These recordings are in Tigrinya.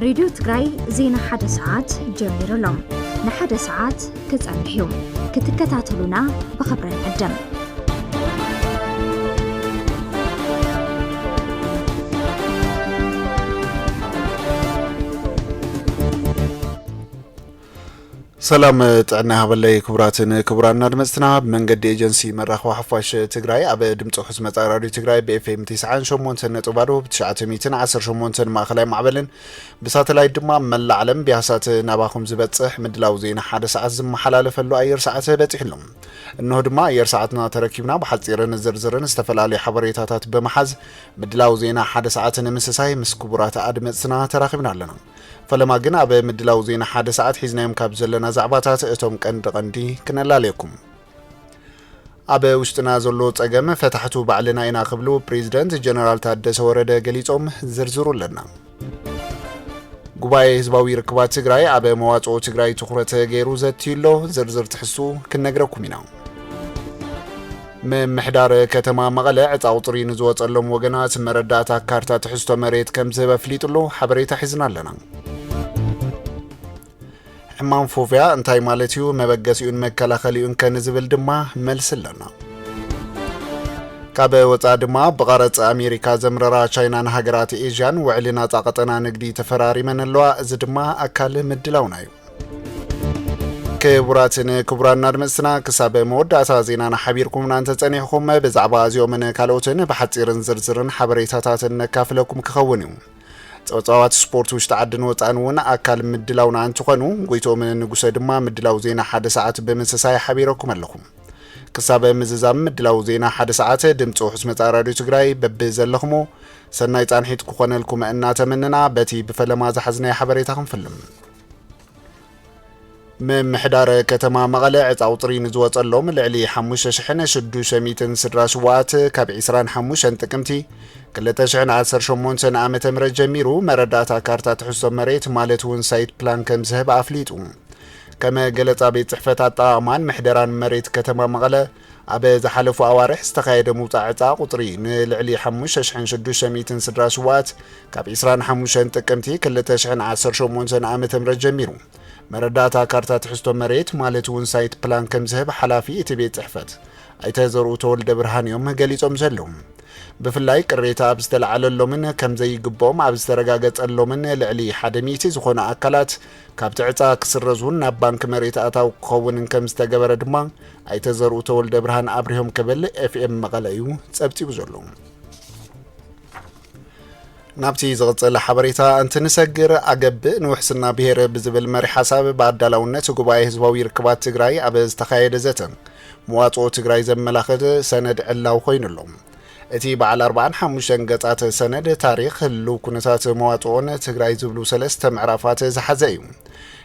راديو تግራይ ዜና ሓደ ሰዓት ጀሚሩሎም ንሓደ ሰዓት ክጸንሑ ክትከታተሉና ብኽብሪ ንዕደም سلام طعنا هبلي كبراتن كبرانا دمستنا بمنقد ايجنسي مراخو حفاش تግራይ ኣብ ድምጽ ሕዝመት ራዲዮ ትግራይ በኤፍኤም 98.0 ብ910 ማእከላይ ማዕበልን ብሳተላይት ድማ መላእ ዓለም ቢያሳት ናባኹም ዝበጽሕ ምድላው ዜና ሓደ ሰዓት ዝመሓላለፈሉ ኣየር ሰዓት በጽሕሎም እንሆ ድማ ኣየር ሰዓትና ተረኪብና ብሓጺርን ዝርዝርን ዝተፈላለዩ ሓበሬታታት በመሓዝ ምድላው ዜና ሓደ ሰዓት ንምስሳይ ምስ ክቡራት ኣድመጽና ተራኺብና ኣለና فلما جنا بمدلاو زين حاد ساعات حزنا يمكاب زلنا زعباتات اتوم قندي كنلا عليكم أبا وشتنا زلو تقام فتحتو بعلنا إنا قبلو بريزيدنت جنرال تادس ورده قليتهم زرزرو لنا قباي هزباوي ركبات تقراي أبا مواتو تقراي تخورة غيرو زتيلو زرزر تحسو كنقرأكم هنا من محدار كتما مغلع تعطرين زوات اللوم وقنات مرداتا كارتا تحستو مريت كم زبا فليتلو حبريتا حزنا لنا حمان فوفيا انتاي مالتيو مبقسيون مكالا خليون كنزبل دما ملس لنا كابه وطا دما بغارت أمريكا زمررا چاينا نهاجرات إيجان وعلنا طاقتنا نقدي تفراري من اللواء زدما أكال مدلونايو كبراتن كبران نرمسنا كسابه مود أسازينا حبيركم نانت تنيحكم بزعبا زيومن كالوتن بحطيرن زرزرن حبريتاتاتن كافلكم كخونيو تصوات سبورت وش تعدن وتعنون أكل مدلاونا أن تقنوا قيتوا من النجوس دما مدلاو زينا حد ساعات بمسساي حبيركم لكم كسابه مززام مدلاو زينا حد ساعات دمتو حسمة راديو تግራይ ببزل لخمو سنايت عنحيت كخون لكم أننا تمننا بتي بفلما زحزنا حبريتهم فيلم من محدار كتما مغلع تعطرين زوات اللوم العلي حموش شحنة شدو شميتن سراسوات كاب عسران حموش انتقمتي كلتا شحن 10 سنة عامة مرجميرو مرداتا كارتا تحسو مريت مالتون سايت بلان كم زهب عفليتو كما قلتا بيت صحفتات طامان محدران مريت كتما مغلع أبا زحلفو أوارح استقايد موطاعتا قطرين العلي حموش شحن شدو شميتن سراسوات كاب عسران حموش انتقمتي كلتا شحن 10 سنة عامة مرجميرو مرداتا كارتا تحستو مريت مالتون سايت بلان كم زهب حلافي اتبيت صحفت ايتازرو تولد برهان يوم قليتهم زلهم بفلاي قريتا ابستلعل اللومن كم زي قبوم ابسترقاقت اللومن لعلي حدميتي زخونا اكالات كابتعتا كسرزون نابانك مريت اتاو قوون كم استقبر دمان ايتازرو تولد برهان ابريهم كبل اف ام مغالايو تسبتي بزلهم نابتي زغطل حبريتا انت نسجر عقب نوحسنا بهير بزبل مري حساب بعد دلاونة قباي هزباوي ركبات تقراي عبز تخايد زتن مواطو تقراي زملاخد سند علاو خوين اللوم اتي بعل 45 قطعة سند تاريخ اللو كنتات مواطوون تقراي زبلو سلست معرفات زحزيو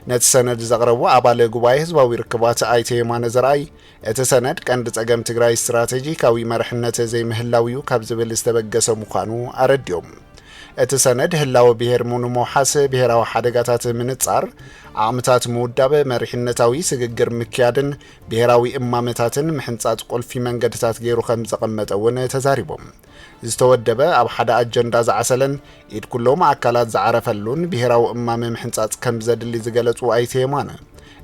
نت سند زغربو عبال قباي هزباوي ركبات ايتي ما نزراي ات سند كاند تقام تقراي استراتيجي كاوي مرحنة زي مهلاويو كابزبل استبقس مخانو ارديوم اتسند هلاو بهر مونو موحاس بهراو حدقاتات منصار عامتات مودابه مرحنتاوي سغغر مكيادن بهراوي امامتاتن محنصات قلفي منገድታት ገይሩ ከም ዘቀመጠውን ተዛሪቦም ዝተወደበ ኣብ ሓደ አጀንዳ ዝዓሰለን ኢድ ኩሎም አካላት ዝዓረፈሉን ብሄራዊ እማመ ምሕንጻጽ ከም ዘድሊ ዝገለጹ ኣይተየማነ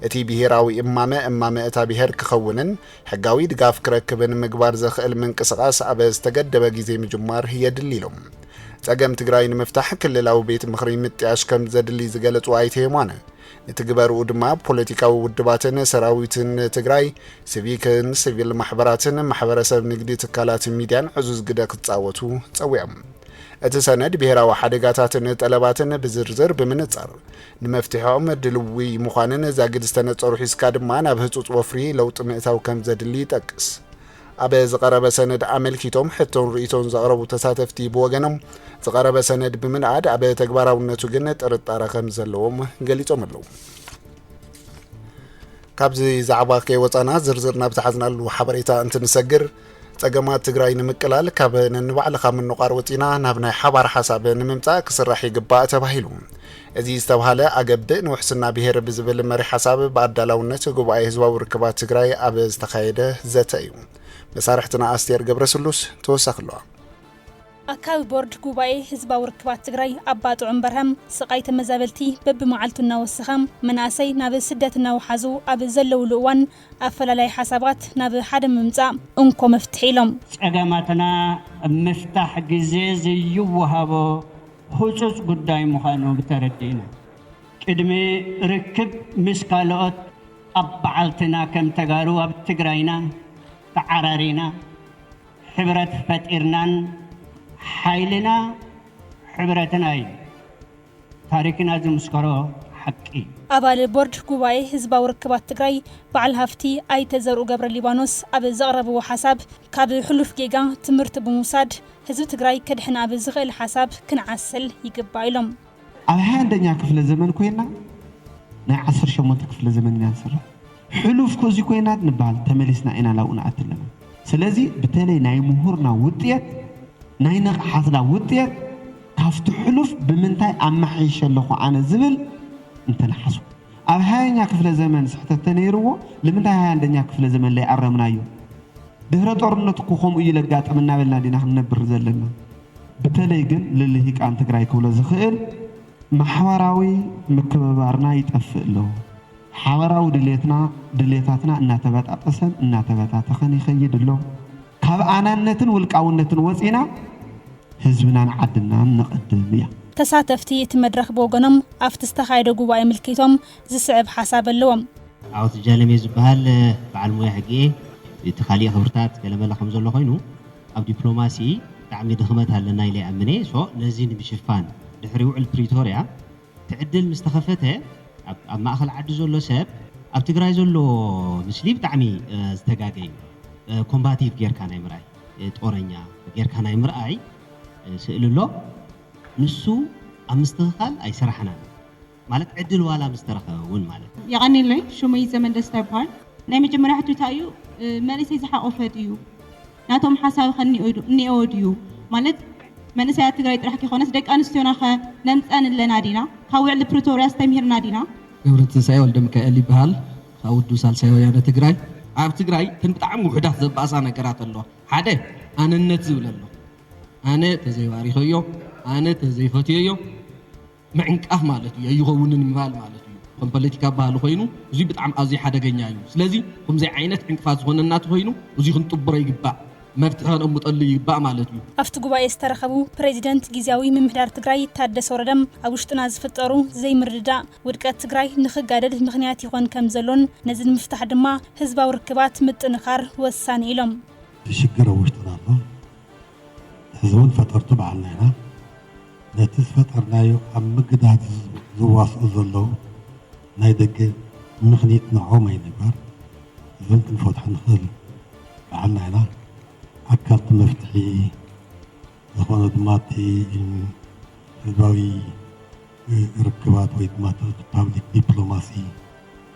እቲ ብሄራዊ እማመ እታ ብሄር ክኸውንን ሕጋዊ ድጋፍ ክረክብን ምግባር ዘኽእል ምንቅስቃስ ኣብ ዝተገደበ ግዜ ምጅማር የድሊሎም ጸገም ትግራይ ንምፍታሕ ክልላዊ ቤት ምኽሪ ምጥያሽ ከም ዘድሊ ዝገለጹ ኣይተየማነ ንትግበርኡ ድማ ፖለቲካዊ ውድባትን ሰራዊትን ትግራይ ሲቪክን ሲቪል ማሕበራትን ማሕበረሰብ ንግዲ ትካላት ሚድያን ዕዙዝ ግደ ክጻወቱ ጸዊዖም እቲ ሰነድ ብሄራዊ ሓደጋታትን ጠለባትን ብዝርዝር ብምንጻር ንመፍትሖም ድልዊ ምዃንን ዛግድ ዝተነጸሩ ሒዝካ ድማ ናብ ህጹጽ ወፍሪ ለውጥ ምእታው ከም ዘድሊ ይጠቅስ أبا زقرب سند عمل كيتم حتى رئيتون زقربوا تساتفتي بوغنم زقرب سند بمن عاد أبا تكبارا ونتو جنت أرطارا خمزلوم قليتهم اللوم كابزي زعباكي وطانا زرزرنا بتحزنا اللو حبريتا انت نسجر تقامات تقراي نمكلال كاب ننبع لخا من نقار وطينا نابنا حبار حساب نممتا كسرحي قباء تباهيلوم إذا استوهالا أقبئ نوحسنا بهير بزبل مري حساب بعد دلاونة قباء هزوا وركبات تقراي أبا استخايده زاتايوم بصارحتنا أستير قبر سلوس توسخ له أكاب بورد قبائي حزباዊ ርክባት ትግራይ ኣባ ጥዑም በርሃም ስቃይ ተመዛበልቲ በብመዓልቱና ወስኸም መናእሰይ ናብ ስደትና ወሓዙ ኣብ ዘለውሉ እዋን ኣፈላላይ ሓሳባት ናብ ሓደ ምምጻእ እንኮ መፍትሒ ኢሎም ጸገማትና መፍታሕ ግዜ ዝይወሃቦ ህጹጽ ጉዳይ ምዃኑ ብተረዲእና ቅድሚ ርክብ ምስ ካልኦት ኣብ በዓልትና ከም ተጋሩ ኣብ ትግራይና ተዓራሪና ሕብረት ፈጢርናን حيلنا حبرتنا تاريخنا زمسكرو حقي أبال بورد قبائي حزباዊ ርክባት ትግራይ በዓል ሃፍቲ ኣይተዘርኡ ገብረ ሊባኖስ ኣብ ዘቕረብዎ ሓሳብ ካብ ሕሉፍ ጌጋ ትምህርቲ ብምውሳድ ህዝቢ ትግራይ ከድሕና ኣብ ዝኽእል ሓሳብ ክንዓስል ይግባእ ኢሎም ኣብ 21ኛ ክፍለ ዘመን ኮይና ናይ 18 ክፍለ ዘመን ያንሰራ ሕሉፍ ኮዚ ኮይና ንባል ተመሊስና ኢና ላውና ኣትለና ስለዚ በተለይ ናይ ምሁርና ውጥየት ናይ ነቕሓትና ውጥየት ካፍቲ ሕሉፍ ብምንታይ ኣማሓይሽ ኣለኹ ኣነ ዝብል እንተነሓሱ ኣብ 20ኛ ክፍለ ዘመን ስሕተት ነይርዎ ለምንታይ 21ኛ ክፍለ ዘመን ላይ ኣረምናዩ ድህረ ጦርነት እኮ ከምኡ ይለጋጥምና በልና ዲና ክንነብር ዘለና በተለይ ግን ለልሂቃን ትግራይ ክብሎ ዝኽእል ማሕበራዊ ምክብባርና ይጠፍእ ኣሎ ሓበራዊ ድሌታትና እናተበጣጠሰን እናተበታተኸን ይኸይድ ኣሎ ካብ ኣናነትን ውልቃውነትን ወፂና ህዝብናን ዓድናን ነቐድም እያ ተሳተፍቲ እቲ መድረኽ በወገኖም ኣብቲ ዝተኻየደ ጉባኤ ምልክቶም ዝስዕብ ሓሳብ ኣለዎም ዓወት ጃለሜ ዝበሃል በዓል ሞያ ሕጊ እቲ ካሊእ ክብርታት ገለመለ ከም ዘሎ ኮይኑ ኣብ ዲፕሎማሲ ብጣዕሚ ድኽመት ኣለና ኢለ ይኣምነ ሶ ነዚ ንምሽፋን ድሕሪ ውዕል ፕሪቶርያ ትዕድል ምስ ተኸፈተ ኣብ ማእኸል ዓዲ ዘሎ ሰብ ኣብ ትግራይ ዘሎ ምስሊ ብጣዕሚ ዝተጋገዩ ኮምባቲቭ ጌርካ ናይ ምርኣይ ጦረኛ ጌርካ ናይ ምርኣይ ስእሊ ኣሎ ንሱ ኣብ ምስትኽኻል ኣይሰራሕናን ማለት ዕድል ዋላ ምስተረኸቡን ማለት يغنيلي شومي زمن دستا بحال ናይ መጀመርያ ሕቶታ እዩ መንእሰይ ዝሓቆፈ ድዩ ናቶም ሓሳብ ከኒኦ ድዩ ማለት መንእሰይ ትግራይ ጥራሕ ከኾነስ ደቂ ኣንስትዮና ኸ ነምፀን ኣለና ዲና ካብ ውዕል ፕሪቶርያ ዝተምሂርና ዲና ገብረትንሳኤ ወልደ ሚካኤል ይበሃል ካብ ውዱ ሳልሳይ ወያነ ትግራይ ኣብ ትግራይ ብጣዕሚ ውሕዳት ዘባእሳ ነገራት ኣሎ ሓደ ኣነነት ዝብል ኣሎ ኣነ ተዘይባሪኸዮ ኣነ ተዘይፈትዮ ምዕንቃፍ ማለት እዩ ይኸውንን ምባል ማለት እዩ ከም ፖለቲካ ባህል ኮይኑ እዚ ብጣዕሚ ኣዝዩ ሓደገኛ እዩ ስለዚ ከምዚ ዓይነት ዕንቅፋት ዝኾነና ኮይኑ እዚ ክንጥብሮ ይግባእ መፍትሒ ክንእምጠሉ ይግባእ ማለት እዩ ኣብቲ ጉባኤ ዝተረኸቡ ፕሬዚደንት ጊዜያዊ ምምሕዳር ትግራይ ታደሰ ወረደም ኣብ ውሽጥና ዝፍጠሩ ዘይምርድዳእ ውድቀት ትግራይ ንኽጋደድ ምኽንያት ይኾን ከም ዘሎን ነዚ ንምፍታሕ ድማ ህዝባዊ ርክባት ምጥንኻር ወሳኒ ኢሎም ሽግር ውሽጥና ኣሎ ህዝቡን ፈጠርቱ በዓልና ኢና ነቲ ዝፈጠርናዮ ኣብ ምግዳድ ዝዋስኡ ዘለዉ ናይ ደገ ምኽኒት ንዖም ኣይንበር እዞም ክንፈትሖ ንኽእል በዓልና ኢና ኣካልቲ መፍትሒ ዝኾነ ድማ እቲ ህዝባዊ ርክባት ወይ ድማ ፓብሊክ ዲፕሎማሲ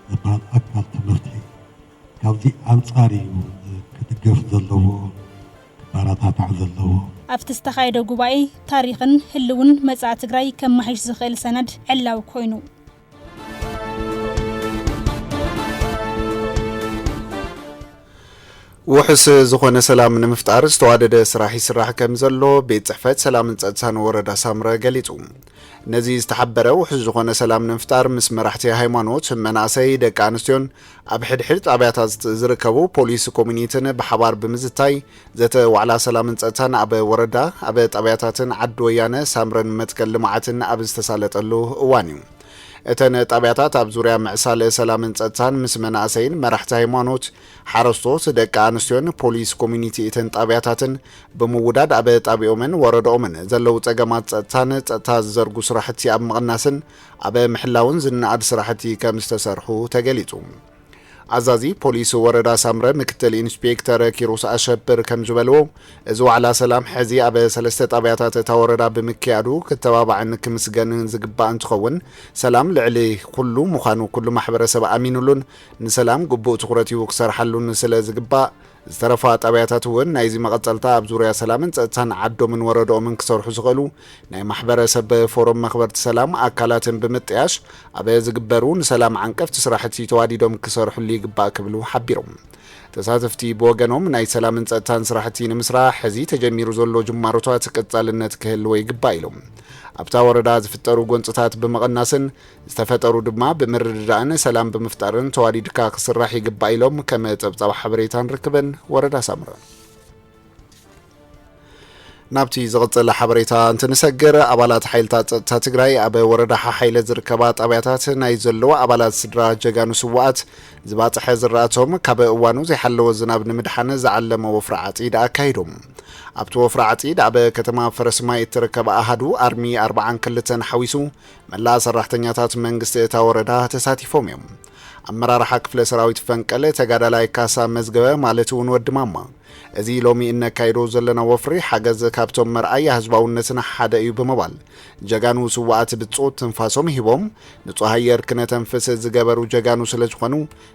ዝበሃል ኣካልቲ መፍትሒ ካብዚ ኣንጻር እዩ ክድገፍ ዘለዎ ክበረታታዕ ዘለዎ ኣብቲ ዝተኻየደ ጉባኤ ታሪኽን ህልውን መጻኢ ትግራይ ከመሓይሽ ዝኽእል ሰነድ ዕላው ኮይኑ ውሕስ ዝኾነ ሰላም ንምፍጣር ዝተዋደደ ስራሕ ይስራሕ ከም ዘሎ ቤት ጽሕፈት ሰላምን ጸጥታን ወረዳ ሳምረ ገሊጹ ነዚ ዝተሓበረ ውሕስ ዝኾነ ሰላም ንምፍጣር ምስ መራሕቲ ሃይማኖት መናእሰይ ደቂ ኣንስትዮን ኣብ ሕድሕድ ጣብያታት ዝርከቡ ፖሊስ ኮሚኒቲን ብሓባር ብምዝታይ ዘተ ዋዕላ ሰላምን ጸጥታን ኣብ ወረዳ ኣብ ጣብያታትን ዓዲ ወያነ ሳምረን መትከል ልምዓትን ኣብ ዝተሳለጠሉ እዋን እዩ እተን ጣብያታት ኣብ ዙርያ ምዕሳል ሰላምን ጸጥታን ምስ መናእሰይን መራሕቲ ሃይማኖት ሓረስቶት ደቂ ኣንስትዮን ፖሊስ ኮሚኒቲ እተን ጣብያታትን ብምውዳድ ኣብ ጣቢኦምን ወረዳኦምን ዘለው ጸገማት ጸጥታን ጸጥታ ዝዘርጉ ስራሕቲ ኣብ ምቕናስን ኣብ ምሕላውን ዝነኣድ ስራሕቲ ከም ዝተሰርሑ ተገሊጹ አዛዚ ፖሊስ ወረዳ ሳምረ ምክትል ኢንስፔክተር ኪሮስ አሸብር ከም ዝበልዎ እዚ ዋዕላ ሰላም ሕዚ ኣብ ሰለስተ ጣብያታት እታ ወረዳ ብምክያዱ ከተባባዕን ክምስገን ዝግባእ እንትኸውን ሰላም ልዕሊ ኩሉ ምዃኑ ኩሉ ማሕበረሰብ ኣሚኑሉን ንሰላም ግቡእ ትኩረት ክሰርሓሉን ስለ ዝግባእ ዝተረፋ ጣብያታት እውን ናይዚ መቐጸልታ ኣብ ዙርያ ሰላምን ጸጥታን ዓዶምን ወረዳኦምን ክሰርሑ ዝኽእሉ ናይ ማሕበረሰብ ፎረም መኽበርቲ ሰላም ኣካላትን ብምጥያሽ ኣብ ዝግበሩ ንሰላም ዓንቀፍቲ ስራሕቲ ተዋዲዶም ክሰርሑሉ ይግባእ ክብሉ ሓቢሮም ተሳተፍቲ በወገኖም ናይ ሰላምን ጸጥታን ስራሕቲ ንምስራሕ ሕዚ ተጀሚሩ ዘሎ ጅማሮታት ቀጻልነት ክህልዎ ይግባእ ኢሎም ኣብታ ወረዳ ዝፍጠሩ ጎንጽታት በመቐናስን ዝተፈጠሩ ድማ ብምርድዳእን ሰላም ብምፍጣርን ተዋዲድካ ክስራሕ ይግባእ ኢሎም ከም ጸብጻብ ሓበሬታን ርክበን ወረዳ ሳምረ ናብቲ ዝቕጽል ሓበሬታ እንትንሰግር ኣባላት ሓይልታት ጸጥታ ትግራይ ኣብ ወረዳ ሓይለ ዝርከባ ጣብያታት ናይ ዘለዎ ኣባላት ስድራ ጀጋኑ ስዋኣት ዝባጽሐ ዝራእቶም ካብ እዋኑ ዘይሓለወ ዝናብ ንምድሓን ዝዓለመ ወፍሪ ዓጺድ ኣካይዶም ኣብቲ ወፍሪ ዓጺድ ኣብ ከተማ ፈረስማይ እትርከብ ኣሃዱ ኣርሚ 42 ሓዊሱ መላ ሰራሕተኛታት መንግስቲ እታ ወረዳ ተሳቲፎም እዮም ኣመራርሓ ክፍለ ሰራዊት ፈንቀለ ተጋዳላይ ካሳ መዝገበ ማለት እውን ወድማማ እዚ ሎሚ እነካይዶ ዘለና ወፍሪ ሓገዝ ካብቶም መርኣይ ህዝባውነትን ሓደ እዩ በመባል ጀጋኑ ስዋኣት ብጾት ትንፋሶም ሂቦም ንጹህ ኣየር ክነተንፍስ ዝገበሩ ጀጋኑ ስለዝኾኑ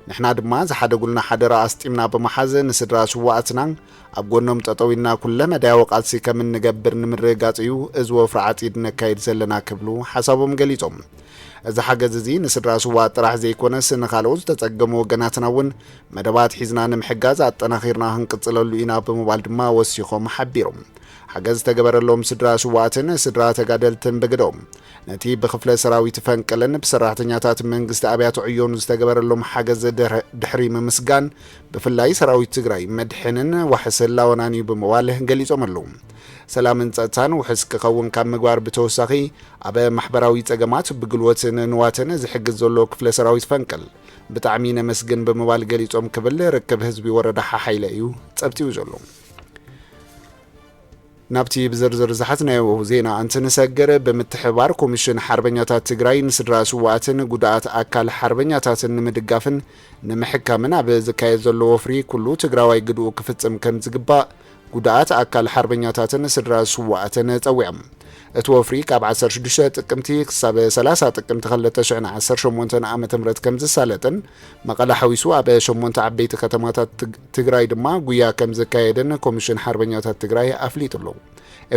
ንሕና ድማ ዝሓደጉልና ሓደራ ኣስጢምና በመሓዝ ንስድራ ስዋኣትና ኣብ ጎኖም ጠጠዊና ኩለ መዳያ ወቃልሲ ከም እንገብር ንምርጋጽ እዩ እዚ ወፍሪ ዓጺድ ነካይድ ዘለና ክብሉ ሓሳቦም ገሊጾም እዚ ሓገዝ እዚ ንስድራ ስዋኣት ጥራሕ ዘይኮነስ ንኻልኦት ዝተጸገሙ ወገናትና እውን መደባት ሒዝና ንምሕጋዝ ኣጠናኺርና ክንቅጽለሉ ኢና ብምባል ድማ ወሲኾም ሓቢሮም ሓገዝ ተገበረሎም ስድራ ስዋኣትን ስድራ ተጋደልትን በግዶም ነቲ ብክፍለ ሰራዊት ፈንቀለን ብሰራሕተኛታት መንግስቲ ኣብያተ ዕዮን ዝተገበረሎም ሓገዝ ድሕሪ ምምስጋን ብፍላይ ሰራዊት ትግራይ መድሕንን ዋሕስላወናን እዩ ብምባል ገሊጾም ኣለዉ ሰላምን ጸጥታን ውሕስ ክኸውን ካብ ምግባር ብተወሳኺ ኣብ ማሕበራዊ ጸገማት ብግልወትን ንዋትን ዝሕግዝ ዘሎ ክፍለ ሰራዊት ፈንቀል ብጣዕሚ ነመስግን ብምባል ገሊጾም ክብል ርክብ ህዝቢ ወረዳ ሓይለ እዩ ጸብጢው ዘሎ ናብቲ ብዝርዝር ዝሓትናዮ ዜና እንትንሰግር ብምትሕባር ኮሚሽን ሓርበኛታት ትግራይ ንስድራ ስዋኣትን ጉዳኣት ኣካል ሓርበኛታትን ንምድጋፍን ንምሕካምን ኣብ ዝካየድ ዘሎ ወፍሪ ኩሉ ትግራዋይ ግድኡ ክፍጽም ከም ዝግባእ ጉዳኣት ኣካል ሓርበኛታትን ስድራ ስዋኣትን ጸዊዖም እቲ ወፍሪ ካብ 16 ጥቅምቲ ክሳብ 30 ጥቅምቲ 2018 ዓመተ ምህረት ከም ዝሳለጥን መቐለ ሓዊሱ ኣብ 8 ዓበይቲ ከተማታት ትግራይ ድማ ጉያ ከም ዝካየድን ኮሚሽን ሓርበኛታት ትግራይ ኣፍሊጡሉ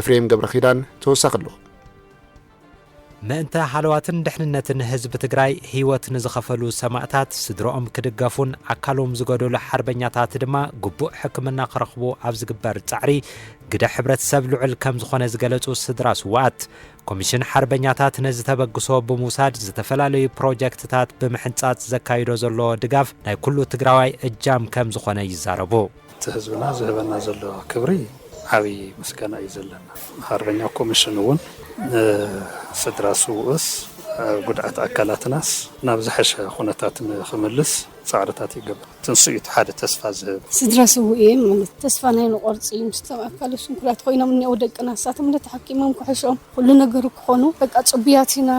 ኤፍሬም ገብረኺዳን ተወሳኺሉ ምእንተ ሓለዋትን ድሕንነትን ህዝቢ ትግራይ ህይወት ንዝኸፈሉ ሰማዕታት ስድሮኦም ክድገፉን ኣካሎም ዝገደሉ ሓርበኛታት ድማ ግቡእ ሕክምና ክረኽቡ ኣብ ዝግበር ጻዕሪ ግደ ሕብረተሰብ ልዑል ከም ዝኾነ ዝገለጹ ስድራ ስዋኣት ኮሚሽን ሓርበኛታት ነዚ ተበግሶ ብምውሳድ ዝተፈላለዩ ፕሮጀክትታት ብምሕንጻጽ ዘካይዶ ዘሎ ድጋፍ ናይ ኩሉ ትግራዋይ እጃም ከም ዝኾነ ይዛረቡ ህዝብና ዝህበና ዘሎ ክብሪ ዓብይ ምስጋና እዩ ዘለና ሓርበኛ ኮሚሽን እውን ስድራ ስውእስ ጉድኣት ኣካላትናስ ናብ ዝሐሸ ኩነታት ክምልስ ጻዕርታት ይገብር ትንስኢቱ ሓደ ተስፋ ዝህብ ስድራ ስውእ ማለት ተስፋ ናይ ንቆርጽ ምስተም ኣካለሱን ኩላት ኮይኖም እኒኦ ደቅና ሳቶም ተሐኪሞም ክሕሾም ሁሉ ነገሩ ክኾኑ በቃ ጽብያትና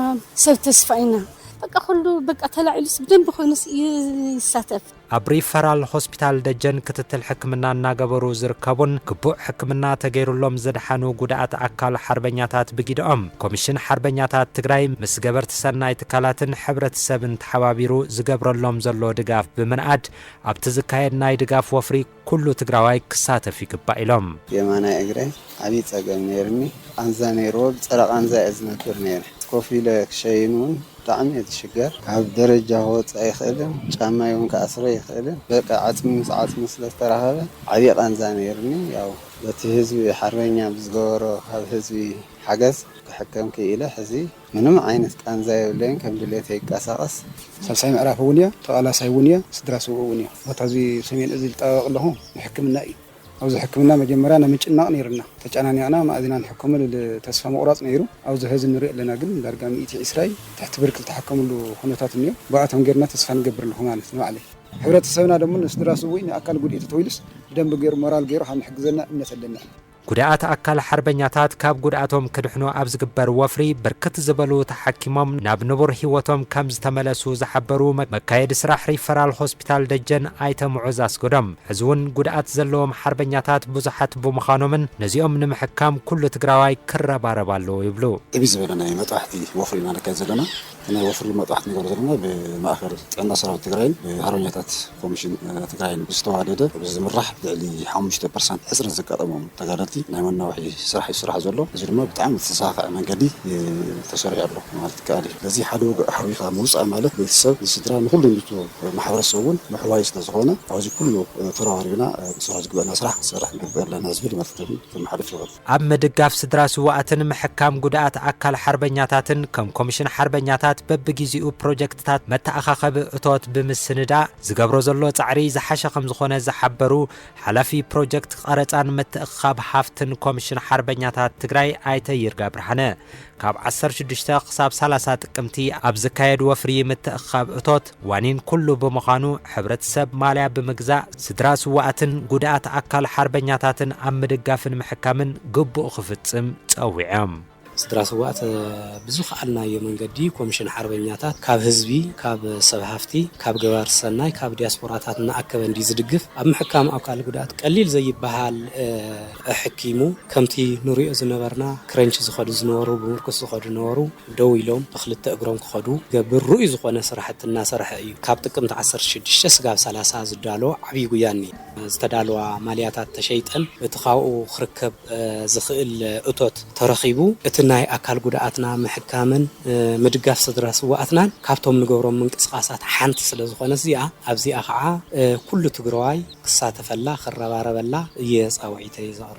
ሰብ ተስፋ ኢና በቃ ሁሉ በቃ ተላዒሉስ በደንብ ኮይኑስ ይሳተፍ ኣብ ሪፈራል ሆስፒታል ደጀን ክትትል ሕክምና እናገበሩ ዝርከቡን ግቡእ ሕክምና ተገይሩሎም ዝድሓኑ ጉዳኣት ኣካል ሓርበኛታት ብጊድኦም ኮሚሽን ሓርበኛታት ትግራይ ምስ ገበርቲ ሰናይ ትካላትን ሕብረተሰብን ተሓባቢሩ ዝገብረሎም ዘሎ ድጋፍ ብምንኣድ ኣብቲ ዝካየድ ናይ ድጋፍ ወፍሪ ኩሉ ትግራዋይ ክሳተፍ ይግባእ ኢሎም የማናይ እግረይ ዓብይ ጸገም ነይርኒ ቃንዛ ነይርዎ ብፀረ ቃንዛ እየ ዝነብር ነይረ ኮፍ ኢለ ክሸይኑን ብጣዕሚ እየ ዝሽገር ካብ ደረጃ ክወፅእ ኣይኽእልን ጫማ እውን ከኣስረ ይኽእልን በቃ ዓፅሚ ምስ ዓፅሚ ስለዝተራኸበ ዓብይ ቃንዛ ነይርኒ ያው በቲ ህዝቢ ሓርበኛ ብዝገበሮ ካብ ህዝቢ ሓገዝ ክሕከም ክኢለ ሕዚ ምንም ዓይነት ቃንዛ የብለይን ከም ድሌት ይንቀሳቐስ ሳልሳይ ምዕራፍ እውን እያ ተቓላሳይ እውን እያ ስድራ ስውእ እውን እያ ቦታ እዚ ሰሜን እዚ ዝጠበቕ ኣለኹ ሕክምና እዩ ኣብዚ ሕክምና መጀመርያ ንምጭናቕ ነይርና ተጨናኒቕና ማእዚና ንሕከመሉ ተስፋ መቁራጽ ነይሩ ኣብዚ ህዚ ንሪኦ ኣለና ግን ዳርጋ 120 ትሕቲ ብርክል ተሓከምሉ ኩነታት እኒኦ ብኣቶም ጌርና ተስፋ ንገብር ኣለኹ ማለት ንባዕለይ ሕብረተሰብና ደግሞ ንስድራ ስውእ ንኣካል ጉድኢት ተወይልስ ብደንብ ገይሩ ሞራል ገይሩ ካብ ንሕግዘና እምነት ኣለና ጉዳኣት ኣካል ሓርበኛታት ካብ ጉዳኣቶም ክድሕኑ ኣብ ዝግበር ወፍሪ ብርክት ዝበሉ ተሓኪሞም ናብ ንቡር ህይወቶም ከም ዝተመለሱ ዝሓበሩ መካየዲ ስራሕ ሪፈራል ሆስፒታል ደጀን ኣይተምዑዝ ኣስገዶም ሕዚ እውን ጉዳኣት ዘለዎም ሓርበኛታት ብዙሓት ብምዃኖምን ነዚኦም ንምሕካም ኩሉ ትግራዋይ ክረባረብ ኣለዎ ይብሉ እቢ ዝበለ ናይ መጥባሕቲ ወፍሪ ኢና ነካይድ ዘለና أنا وفر المطاحت نقول زلنا بمأخر عندنا صراحة تجرين بهرنيات كوميشن تجرين بستوالده بس مرح اللي 5% حسر زكاة أمم تجارتي نعملنا وحي صراحة زلوا زلنا بتعامل تساقع من قدي تسرع له مالت كاري لذي حلو حويقة موسى مالت بالسب الستران كل اللي محور السوون محوايس تزغونه عاوز كله تراورينا صراحة قبلنا صراحة نقبل لنا زبير مثلا في محل الشغل عم دقاف سدراس وقتن محكام قدات أكل حربنياتاتن كم كوميشن حربنياتات ببجيزيو بروجكتات متأخخب أتوت بمسندا زقبرو زلو تعري زحاشا خمزخونة زحبرو حلفي بروجكت قرطان متأخب حافتن كوميشن حربنياتات تقراي آيتا يرقى برحانه كاب 16 قصاب 3 تقمتي أبزكايد وفري متأخب أتوت وانين كله بمخانو حبرت سب ماليا بمجزاء سدراس وقتن قدات أكل حربنياتاتن أم دقافن محكامن قبو خفتسم تقويعم سدراس وقت بزوخ علنا يومن قدي كوميشن حربنياتات كاب حزبي كاب سبهافتي كاب جوار سناي كاب دياسبوراتات نأكبن دي زدقف أم حكام أقال قدات قليل زي بحال حكيمو كمتي نوري أزنبرنا كرنش زخدو زنورو بمركز زخدو نورو دويلوم بخلت أقرام خدو قبل رؤي زخونا صراحة الناس راح كاب تقم تعصر شدش سقاب 3 زدالو عبيقو ياني استدالو مالياتات تشيطن بتخاو خركب زخيل أتوت ترخيبو ناي أكل قداتنا محكامن مدقاف سدراس وقتنا كابتهم نقورهم من قصقاسات حانت سلازخونا زيا أبزي أخعا كل تقرواي قصات فلا خربار بلا يس أو عيتي زارب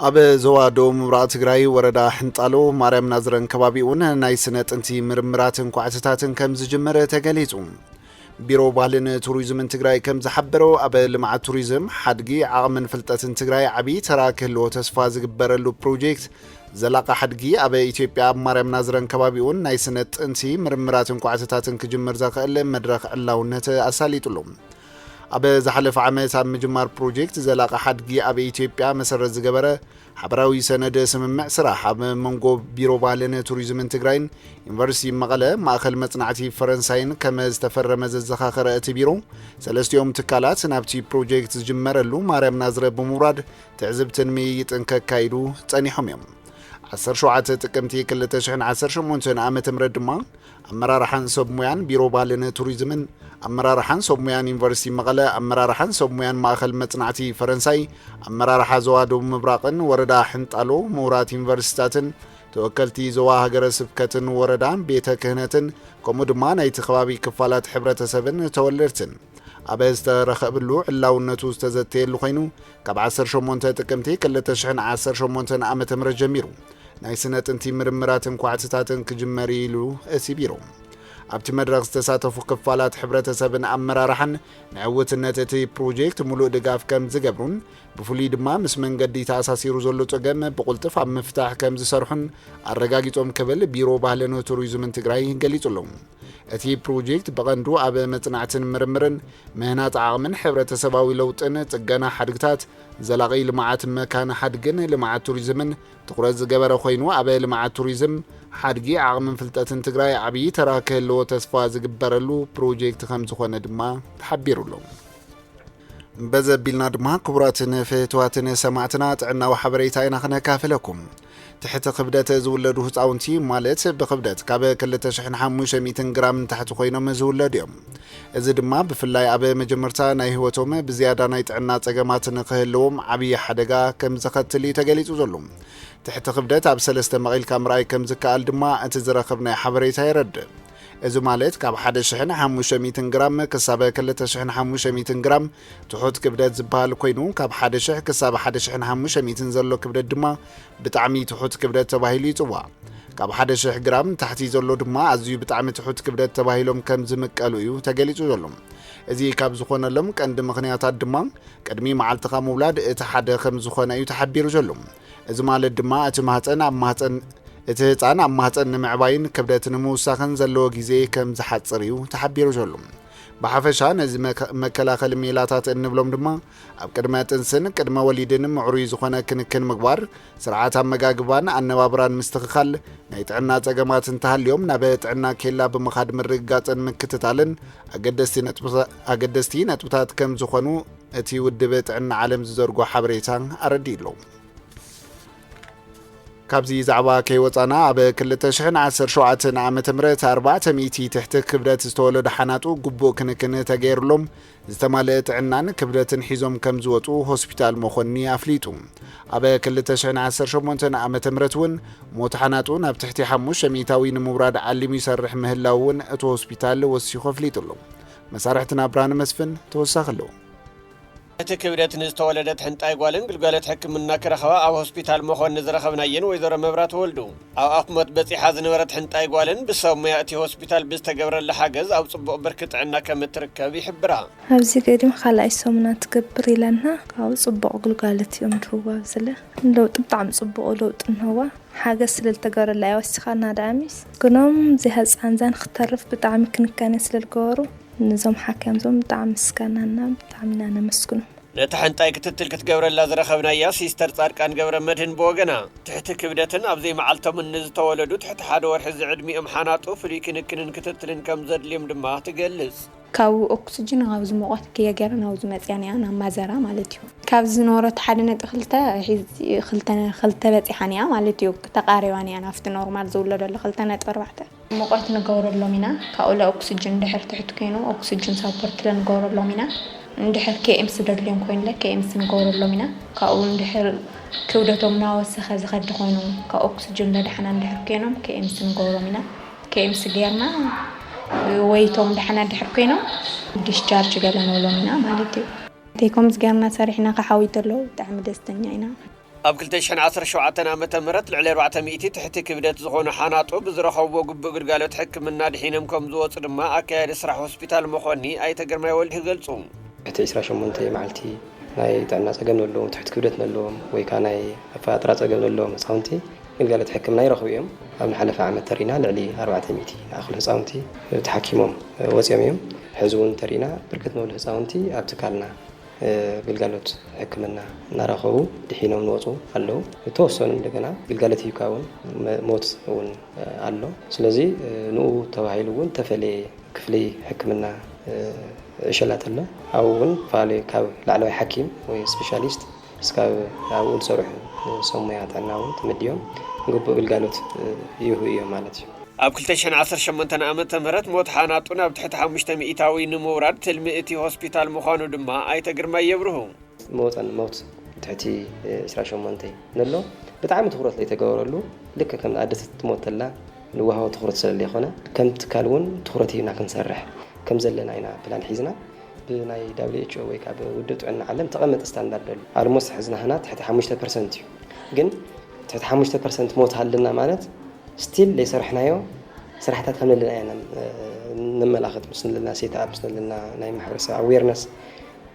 أب زوادو مرات غراي وردا حنطالو ماريم نازرن كبابيون ناي سنة انتي مرمراتن كوعتتاتن كم زجمرة تقاليتون بيرو بالين توريزم تجراي كم زحبرو قبل مع توريزم حدقي عامن فلتة تجراي عبي تراك لو تسفاز جبرلو بروجكت زلاقة حدقي أبي إثيوبيا مريم نازرن كبابيون ناي سنة انتي مرمراتن كوعتتاتن كجمر زاقل مدرخ اللونة أسالي تلوم أبي زحلف عميت عم مجمار بروجكت زلاقة حدقي أبي إثيوبيا مسرز جبره حبراوي سند سممع سراح منقو بيرو بالين توريزم تجراين يونيفرسيتي مقالة ماخل مصنعتي فرنساين كما استفرم الزخاخر اتبيرو سلستيوم تكالات نابتي بروجكت جمرلو ماريم نازره بمراد تعزب تنمية انكاكايدو تانيحهم يوم 10 شعات تقمتي كل تشحن 10 مونتن عامة مردما أمرار حان صوب مويان بيرو بالين توريزمن أمرار حان صوب مويان يونيفرسيتي مقالة أمرار حان صوب مويان ماخل مصنعتي فرنساي أمرار حازوادو مبراقن وردا حنطالو مورات يونيفرسيتاتن توكلتي زوا هجر سبكتن وردان بيتا كهنتن كومودما نايت خبابي كفالات حبرتسبن تولرتن أبز ترخبلو علاونتو استزتيل خوينو كاب 10 شمونتا تقمتي كل تشحن 10 شمونتن عامة مرجميرو ناي سنة انتي مرمراتن كوعتتاتن كجمريلو اسيبيرو أبتي مدرغ استساتفو كفالات حبرتسبن أمرارحن نعوت النتتي بروجيكت ملو دقاف كم زقبرون بفولي دما مسمن قدي تاساسيرو زولو تقم بقلتف عم مفتاح كم زسرحن الرقاقيتهم كبل بيرو بالينو توريزم تقراي قليتو لهم اتي بروجيكت بغندو أبا متنعتن مرمرن مهنات عامن حبرتسباوي لوطن تقانا حدقتات زلاغي لمعات مكان حدقن لمعات توريزمن تقرز قبر خوينو أبا لمعات توريزم حدقي عامن فلتاتن تقراي عبي تراك لو تسفاز قبرلو بروجيكت خمس خونا دما تحبيرو لهم بزبيلنا دما كبراتن فتواتن سماعتنا تعنا وحبريتاينا خنا كافلكم تحت قبدة زولدو هصاونتي مالت بقبدة كابه كل تشحن 500 جرام تحت خوينم زولديم اذا دما بفلاي ابي مجمرتا ناي هوتوم بزياده ناي طعنا صقمات نخهلوم عبي حدقا كم زختلي تغليصو زلوم تحت قبدة اب 3 مقيل كامراي كم زكال دما انت زرخبنا حبريتا يرد إذا مالت كاب حدا شحن 500 جرام كسابة كل تشحن 500 جرام تحط كبدات زبال كوينو كاب حدا شح كسابة حدا شحن 500 زلو كبدات دما بتعمي تحط كبدات تباهيلي طوا كاب حدا شح جرام تحتي زلو دما أزيو بتعمي تحط كبدات تباهيلهم كم زمك قالوا يو تقليتو زلهم إذا كاب زخونا لهم كان دمغنياتات دما قدمي مع التقام أولاد اتحاد خم زخونا يو تحبيرو زلهم إذا مالت دما اتمهاتن أمهاتن اتهتان أمهاتن معباين كبدات نموساخن زلو جيزي كم زحات صريو تحبيرو جلوم بحفشان از مكلاخل ميلاتات انبلوم دما اب قدمات انسن قدم وليدن معروي زخونه كنكن مغبار سرعات مغاغبان انبابران مستخخل نيطعنا صقمات انتهاليوم نابطعنا كيلا بمخاد مرغاصن مكتتالن اگدستي نطبታት كم زخونو اتي ودبطعنا عالم زرغو حبريتان ارديلو ካብዚ ዛዕባ ከይወፃና ኣብ 2017 ዓመተ ምህረት 400 ትሕቲ ክብደት ዝተወለዱ ሓናጡ ግቡእ ክንክን ተገይሩሎም ዝተማልአ ጥዕናን ክብደትን ሒዞም ከም ዝወፁ ሆስፒታል መኾኒ ኣፍሊጡ ኣብ 2018 ዓመተ ምህረት እውን ሞት ሓናጡ ናብ ትሕቲ 500 ንምውራድ ዓሊሙ ይሰርሕ ምህላው እውን እቲ ሆስፒታል ወሲኹ ኣፍሊጡሉ መሳርሕትና ብርሃነ መስፍን ተወሳኺ ኣለዎ እቲ ክብደት ንዝተወለደት ሕንጣይ ጓልን ግልጋሎት ሕክምና ክረኸባ ኣብ ሆስፒታል መኾኒ ዝረኸብናየን ወይዘሮ መብራት ወልዱ ኣብ ኣፍሞት በፂሓ ዝነበረት ሕንጣይ ጓልን ብሰብ ሞያ እቲ ሆስፒታል ብዝተገብረላ ሓገዝ ኣብ ጽቡቕ ብርኪ ጥዕና ከም እትርከብ ይሕብራ ኣብዚ ገዲም ካልኣይ ሰሙና ትገብር ኢለና ካብ ጽቡቕ ግልጋሎት እዮም ድህዋ ዝለ ለውጥ ብጣዕሚ ጽቡቕ ለውጥ ንህዋ ሓገዝ ስለልተገበረላ ይወስኻና ዳሚስ ግኖም ዝህፃን ክተርፍ ብጣዕሚ ክንከነ ስለልገበሩ نظام حكام زوم دعم سكاننا دعمنا نمسكنه ነታ ሕንጣይ ክትትል ክትገብረላ ዝረኸብናያ ሲስተር ጻድቃን ገብረ መድህን ብወገና ትሕቲ ክብደትን ኣብ ዘይመዓልቶም ንዝተወለዱ ትሕቲ ሓደ ወርሒ ዝዕድሚኦም ሓናጡ ፍሉይ ክንክንን ክትትልን ከም ዘድልዮም ድማ ትገልጽ ካብ ኦክሲጅን ኣብ ዝሞቐት ከየገርና ኣብ ዝመጽያንያ ናብ ማዘራ ማለት እዩ ካብ ዝኖረት ሓደ ነጥ ክልተ በጽሓንያ ማለት እዩ ተቃሪዋንያ ናፍቲ ኖርማል ዝውለደሉ 2.4 ሙቐት ንገብረሎም ኢና ካብኡለ ኦክሲጅን ድሕር ትሕቲ ኮይኑ ኦክሲጅን ሳፖርት ንገብረሎም ኢና እንድሕር KMS ደድልዮም ኮይንለ KMS ንገብረሎም ኢና ካብኡ እንድሕር ክብደቶም ናወሰኸ ዝኸድ ኮይኑ ካብ ኦክሲጅን ለድሓና እንድሕር ኮይኖም KMS ንገብሮም ኢና KMS ገርና ወይቶም ድሓና እንድሕር ኮይኖም ዲስቻርጅ ገለነሎም ኢና ማለት እዩ ተይኮም ዝገርና ሰሪሕና ከሓዊተሎ ብጣዕሚ ደስተኛ ኢና ኣብ 2017 ዓመተ ምህረት ልዕሊ 400 ትሕቲ ክብደት ዝኾኑ ሓናጡ ብዝረኸብዎ ግቡእ ግልጋሎት ሕክምና ድሒኖም ከም ዝወፁ ድማ ኣካያዲ ስራሕ ሆስፒታል መኾኒ ኣይተገርማይ ወልድ ይገልጹ ትሕቲ 28 መዓልቲ ናይ ጥዕና ፀገም ዘለዎም ትሕቲ ክብደት ዘለዎም ወይ ከዓ ናይ ኣፈጣጥራ ፀገም ዘለዎም ህፃውንቲ ግልጋሎት ሕክምና ይረኽቡ እዮም ኣብ ንሓለፈ ዓመት ተሪና ልዕሊ 400 ኣኽል ህፃውንቲ ተሓኪሞም ወፂኦም እዮም ሕዚ እውን ተሪና ብርክት ዝበሉ ህፃውንቲ ኣብ ትካልና ግልጋሎት ሕክምና እናረኸቡ ድሒኖም ንወፁ ኣለዉ ተወሰኑ እንደገና ግልጋሎት ይካውን ሞት እውን ኣሎ ስለዚ ንኡ ተባሂሉ እውን ተፈለየ ክፍሊ ሕክምና ዕሸላት ኣሎ ኣብውን ፋለ ካብ ላዕለዋይ ሓኪም ወይ ስፔሻሊስት እስካብ ኣብኡ ዝሰርሑ ሰሙያ ጥዕና እውን ተመዲቦም ግቡእ ግልጋሎት ይህቡ እዮም ማለት እዩ ኣብ 2018 ዓመተ ምህረት ሞት ሓናጡ ናብ ትሕቲ 500 ንምውራድ ትልሚ እቲ ሆስፒታል ምዃኑ ድማ ኣይተግርማይ የብርሁ ሞት ትሕቲ 28 ነሎ ብጣዕሚ ትኹረት ዘይተገበረሉ ልክ ከም ኣደት ትሞተላ ንዋሃቦ ትኹረት ስለለ ይኾነ ከም ትካል እውን ትኹረት ኢና ክንሰርሕ ከም ዘለና ኢና ፕላን ሒዝና ብናይ WHO ወይ ካብ ውድብ ጥዕና ዓለም ተቐመጠ ስታንዳርድ ኣሎ ኣልሞስ ሕዝና ህና ትሕቲ 5% እዩ ግን ትሕቲ 5% ሞት ሃልና ማለት ستيل ليس رحنايو صراحة كم لنا يعني نملاخت مسنا لنا سيت أب مسنا لنا نايم حرسة awareness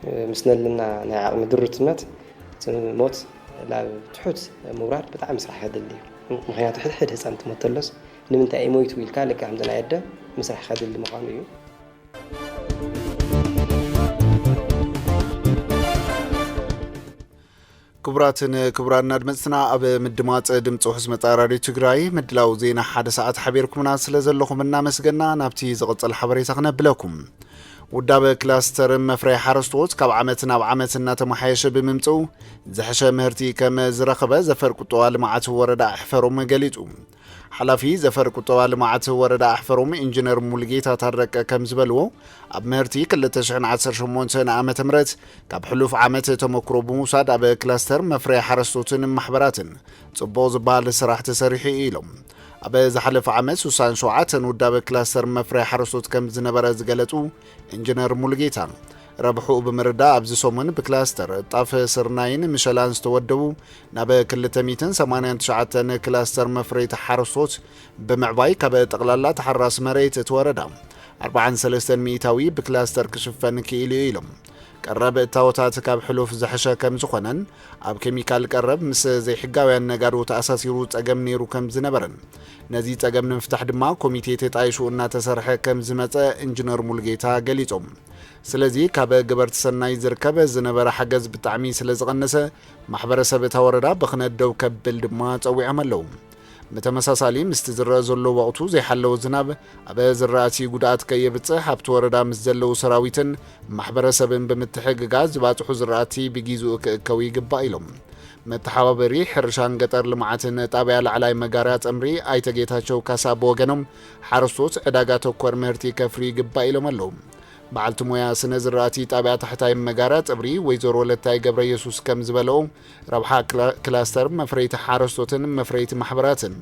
مسنا لنا ناع مدرتمات موت لا تحط مورات بتعمل صراحة هذا اللي مخيات حد هسنت متلص نمنت أي مويت ويلكالك عندنا عدة مسرح هذا اللي مقاميه كبراتنا أدمتنا أب مدمات دمت وحزمة راديو تجراي مدلاو زينا حد ساعات حبيركم ناس لزلكم النامس جنا نبتي زغط الحبري سخنا بلكم وداب كلاستر مفري حرستوت كاب عمتنا وعمتنا تمحيش بممتو زحشة مهرتي كم زرخبة زفرق طوال معته ورد أحفرهم قليتو حلافي زفرق طوال معته ورد أحفرهم إنجنير مولجيتا ترك كم زبلو أب مهرتي كل تشعن 10 سنة عمت مرت كاب حلوف عمت تمكرو بموساد أب كلاستر مفري حرستوتن محبراتن تصبوز بالسراح تسريحي إيلهم أب زحلف عمت وسان شوعاتن وداب كلاستر مفري حرستوت كم زنبرا زقلتو إنجنير مولجيتا ربحوا بمردا أبز سومن بكلاستر طاف سرناين مشلان استودوا نبا كل 289 كلاستر مفري تحرصوت بمعباي كبا تقلالا تحرس مريت توردا 43 ميتاوي بكلاستر كشفن كيلو إيلم قرب التاوتات كاب حلوف زحشة كم زخنن أب كيميكال قرب مس زي حقاوي النقارو تأساسيرو تأقم نيرو كم زنبرن نزي تأقم نفتح دما كوميتي تتعيشو إنا تسرح كم زمتا إنجنير مولجيتا قليتهم سلازي كابا قبرت سناي زركبة زنبرا حقز بالتعمي سلاز غنسة محبرة سبتها وردا بخنا الدو كبل دما تأوي عملهم متمساسالي مستزرع زلو وقتو زي حلو زناب أبا زرعاتي قدات كيبتسا حبت وردا مزدلو سراويتن محبرة سبن بمتحق غاز باتحو زرعاتي بجيزو كوي قبائلهم متحابري حرشان قطر لمعاتن تابع لعلاي مقارات أمري أي تجيتاتشو كاساب وغنم حرصوت عداقاتو كورمهرتي كفري قبائي لمالهم بعلت مويا سنزراتي تابع تحتاي مقارات أمري ويزور ولتاي قبر يسوس كم زبالو ربحا كلاستر مفريت حرصوتن مفريت محبراتن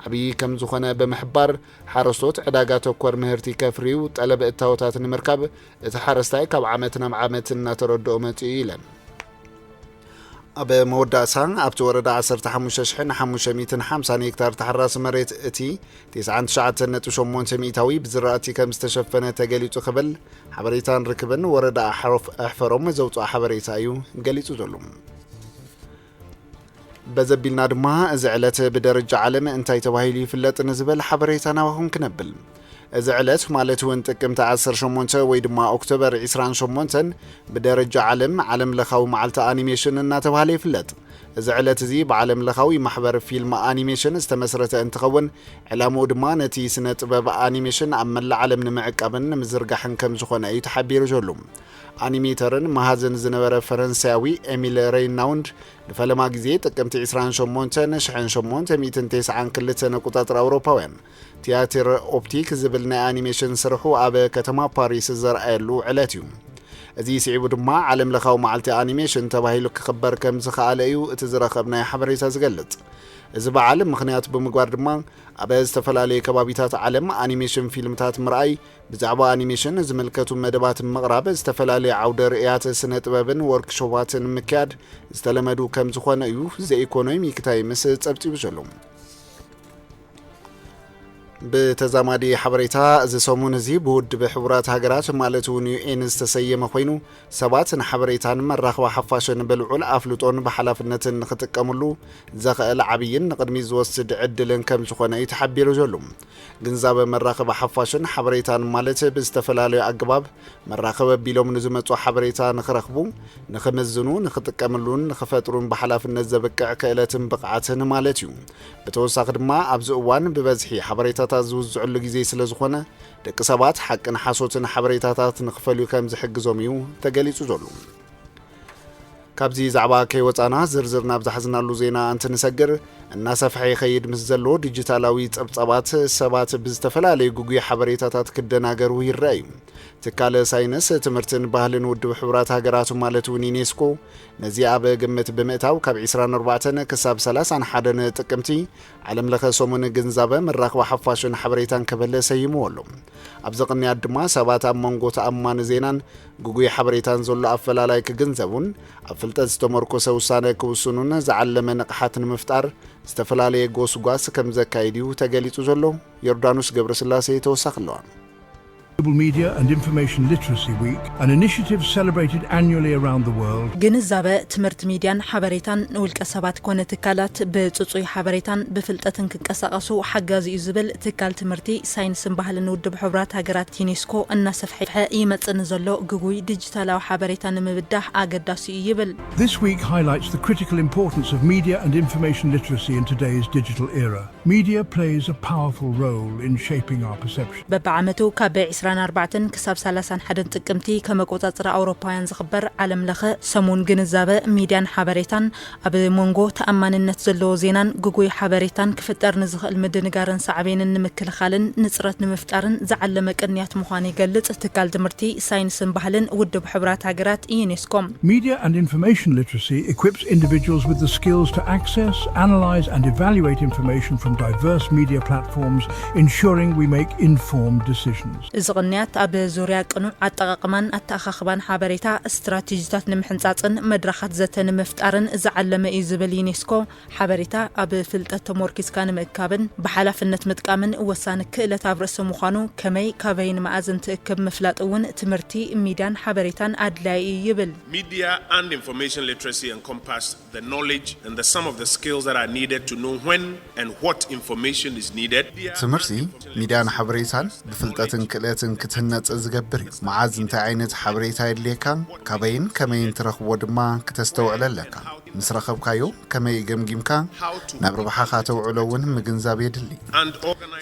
عبي كم زخنا بمحبار حرصوت عداقاتو كورمهرتي كفري وطلب التاوتات مركب اتحرستاي كاب عامتنا معامتنا تردو متئيلا أب موداسان أبت ورد 15,550 هكتار تحرس مريت اتي 9,900 بزراعتي كمستشفنة تقليتو خبل حبريتان ركبن ورد أحفرهم زوتو حبريتايو قليتو دولهم بزبيلنا دما زعلت بدرجة عالم انتاي تواهيلي فلت نزبل حبريتانا وهم كنبل زعلت مالتو انتقمت 10 شمونتا ويدما أكتوبر 20 شمونتا بدرجة عالم لخاو معلتا أنيميشن الناتوهالي فلت زعلت زي بعالم لخاوي محبر فيلم أنيميشن استمسرت انتخون علامو دما نتي سنة باب أنيميشن عمال العالم نمعقابن مزرقحن كم زخونا يتحبير جولهم أنيميترن مهازن زنبر فرنساوي إميل ريناوند لفلما جزيت تقمت 20 شمونتا نشحن شمونتا 209 كلتنا نقطات أوروباوين تياتر أوبتيك زبلنا أنيميشن سرحو أبا كتما باريس زرقالو علاتيوم أزي سعيبو دما عالم لخاو معلتي أنيميشن تباهيلو كخبر كم زخاليو اتزرخبنا حبريتا زقلت إذا بعالم مخنيات بمقوار دما أبا استفلالي كبابيتات عالم أنيميشن فيلمتات مرأي بزعبا أنيميشن زملكتو مدبات مغرب استفلالي عودر إيات سنة بابن وركشوبات مكاد استلمدو كم زخوان أيو زي إيكونومي كتاي مسد أبتي بجلوم بتزامادي حبريتا زي سومون زي بود بحبرات هاجرات مالتو نيو إنز تسيّم خوينو سبات حبريتان مرخ وحفاشن بالعول أفلطون بحلافنة نختكملو زخل عبيين نقدمي زوسد عدلن كم زخونا يتحبيرو جلوم جنزاب مرخ وحفاشن حبريتان مالت باستفلالي أقباب مرخ بيلوم نزمتو حبريتان نخرخبو نخمزنو نختكملون نخفترون بحلافنة زبكع كإلاتن بقعاتن مالتيو بتوساق دما أبزقوان ببزحي حبريتا تزوزعل جزي سلازخونا دك سبات حق نحاسوتن حبريتاتات نخفلو كم زحجزوم يو تقليتو زولو كابزي زعبا كي وطانا زرزرنا بزحزنا اللو زينا انت نسجر الناس فحي خيد مززلو ديجيتالاوي تبطبات سبات بزتفلالي قوقي حبريتاتات كدناغر ويرأي تكال ساينس تمرتن باهلن ودو حبرات هاقراتو مالتو نينيسكو نزي عبا قمت بمئتاو كاب 24 كساب 3 حدن تقمتي علم لخا سومن جنزابا مراخ وحفاشن حبريتان كبل سيمولو أبزقني عدما سبات أمانغو تأمان زينان قوقي حبريتان زولو أفلالاي كجنزابون أفلتز تمركو سوساني كوسونون زعلم نقحات مفتار استفلالي قوس قاس كم زكايديو تقاليتو زولو يردانوس قبر سلاسي توساق اللوان Global Media and Information Literacy Week, an initiative celebrated annually around the world. جنزابة تمرت ميديان حبريتان والكسبات كونت تكالات بتصوي حبريتان بفلتتن كقسقسو حجاز يزبل تكال تمرتي ساينس بحال نود بحبرات هاجرات يونسكو الناس فحي يمت نزلو جوجوي ديجيتال حبريتان مبدح أقداسي يبل. This week highlights the critical importance of media and information literacy in today's digital era. Media plays a powerful role in shaping our perception. ببعمتو كابع 24 كساب 3 حدن تقمتي كما قوتاطر أوروبايان زخبر عالم لخ سمون جنزابة ميديان حبريتان أب مونغو تأماننت زلو زينان قوقوي حبريتان كفتر نزخ المدنقارن صعبين نمكل خالن نصرت نمفتارن زعلمك أنيات مخاني قلت تكال دمرتي ساينس بحلن ود بحبرات هاجرات يونسكوم. Media and information literacy equips individuals with the skills to access, analyze and evaluate information from diverse media platforms, ensuring we make informed decisions. زغنيات أب زوريا قنو عطاقمان أتأخخبان حبريتا استراتيجيات نمحنصاصن مدرخات زتن مفتارن زعلم إيزبل يونسكو حبريتا أب فلتة تموركز كان مكابن بحلافنت متقامن وسان كإلة أبرس مخانو كمي كابين مأزن تأكب مفلاتون تمرتي ميدان حبريتان أدلاي يبل. Media and information literacy encompass the knowledge and the sum of the skills that are needed to know when and what information is needed. تمرتي ميدان حبريتان بفلتة كإلة ክትህነጽ ዝገብር መዓዝ እንታይ ዓይነት ሓበሬታ የድልየካ ካበይን ከመይን ትረኽቦ ድማ ክተስተውዕለለካ ምስ ረኸብካዮ ከመይ ገምጊምካ ናብ ርብሓኻ ተውዕሎ እውን ምግንዛብ የድሊ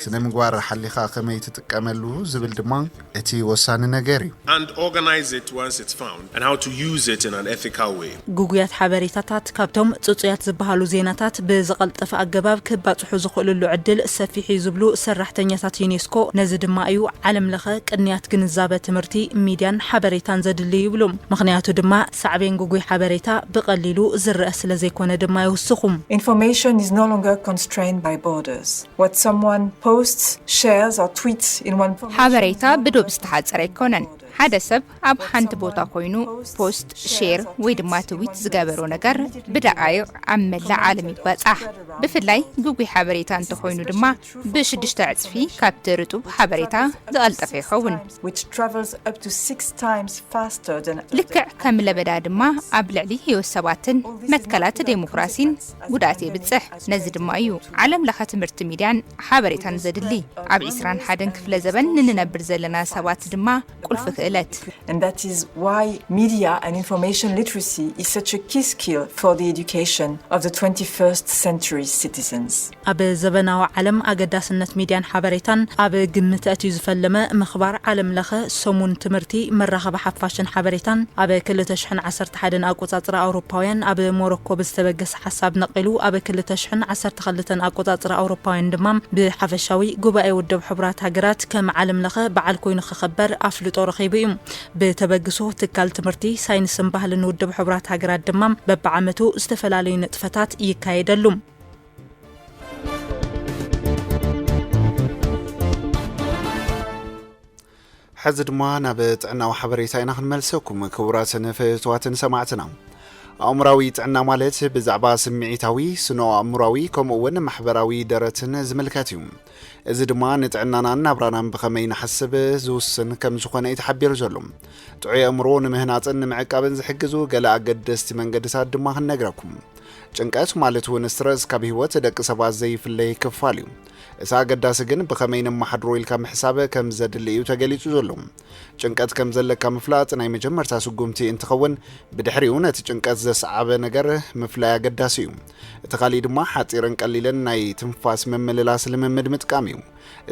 ስነ ምግባር ሓሊኻ ከመይ ትጥቀመሉ ዝብል ድማ እቲ ወሳኒ ነገር እዩ and organize it once it's found and how to use it in an ethical way ጉጉያት ሓበሬታታት ካብቶም ጽጹያት ዝበሃሉ ዜናታት ብዝቐልጠፈ ኣገባብ ክባጽሑ ዝኽእልሉ ዕድል ሰፊሕ ዝብሉ ሰራሕተኛታት ዩኔስኮ ነዚ ድማ እዩ ዓለም ለኸ ቅንያት ግንዛበ ትምህርቲ ሚድያን ሓበሬታን ዘድሊ ይብሉም ምኽንያቱ ድማ ሳዕቤን ጉጉይ ሓበሬታ ብቐሊሉ ዝርአ ስለ ዘይኮነ ድማ ይውስኹም Information is no longer constrained by borders. What someone posts, shares or tweets in one ሓበሬታ ብዶብ ዝተሓጸረ ይኮነን ሓደ ሰብ ኣብ ሓንቲ ቦታ ኮይኑ ፖስት ሼር ወይ ድማ ትዊት ዝገበሮ ነገር ብደቃይቕ ኣብ መላእ ዓለም ይበጻሕ ብፍላይ ጉጉይ ሓበሬታ እንተኾይኑ ድማ ብሽድሽተ ዕጽፊ ካብቲ ርጡብ ሓበሬታ ዝቐልጠፈ ይኸውን which travels up to 6 times faster than ልክዕ ከም ለበዳ ድማ ኣብ ልዕሊ ህይወት ሰባትን መትከላት ዴሞክራሲን ጉዳት ይብጽሕ ነዚ ድማ እዩ ዓለም ለኸ ትምህርቲ ሚድያን ሓበሬታን ዘድሊ ኣብ 21 ክፍለ ዘበን ንነብር ዘለና ሰባት ድማ ቁልፍ And that is why media and information literacy is such a key skill for the education of the 21st century citizens. ኣብ ዘበናዊ ዓለም ኣገዳስነት ሚድያን ሓበሬታን ኣብ ግምት ኣትዩ ዝፈለመ ምኽባር ዓለም ለኸ ሰሙን ትምህርቲ መራኸቢ ሓፋሽን ሓበሬታን ኣብ 2011 ኣቆጻጽራ ኣውሮፓውያን ኣብ ሞሮኮ ብዝተበገሰ ሓሳብ ነቂሉ ኣብ 2012 ኣቆጻጽራ ኣውሮፓውያን ድማ ብሓፈሻዊ ጉባኤ ውድብ ሕብራት ሃገራት ከም ዓለም ለኸ በዓል ኮይኑ ክኸበር ኣፍልጦ ረኺቡ እዩ በተበግሶ ትካል ትምህርቲ ሳይንስን ባህልን ውድብ ሕብራት ሃገራት ድማ በብዓመቱ ዝተፈላለዩ ንጥፈታት ይካየደሉ ሕዚ ድማ ናብ ጥዕናዊ ሓበሬታ ኢና ክንመልሰኩም ክቡራትን ፈትዋትን ሰማዕትና ኣእምራዊ ጥዕና ማለት ብዛዕባ ስምዒታዊ ስነ ኣእምራዊ ከምኡውን ማሕበራዊ ደረትን ዝምልከት እዩ እዚ ድማ ንጥዕናናን ናብራናን ብኸመይ ንሓስብ ዝውስን ከም ዝኾነ ይተሓቢር ዘሎ ጥዑይ ኣእምሮ ንምህናፅን ንምዕቃብን ዝሕግዙ ገለ ኣገደስቲ መንገድታት ድማ ክንነግረኩም ጭንቀት ማለት እውን ስትረስ ካብ ህይወት ደቂ ሰባት ዘይፍለይ ክፋል እዩ እሳ ኣገዳሲ ግን ብኸመይ ነመሓድሮ ኢልካ ምሕሳብ ከም ዘድሊ እዩ ተገሊጹ ዘሎ ጭንቀት ከም ዘለካ ምፍላጥ ናይ መጀመርታ ስጉምቲ እንትኸውን ብድሕሪኡ ነቲ ጭንቀት ዘስዓበ ነገር ምፍላይ ኣገዳሲ እዩ እቲ ካሊእ ድማ ሓፂርን ቀሊልን ናይ ትንፋስ መመልላስ ልምምድ ምጥቃም እዩ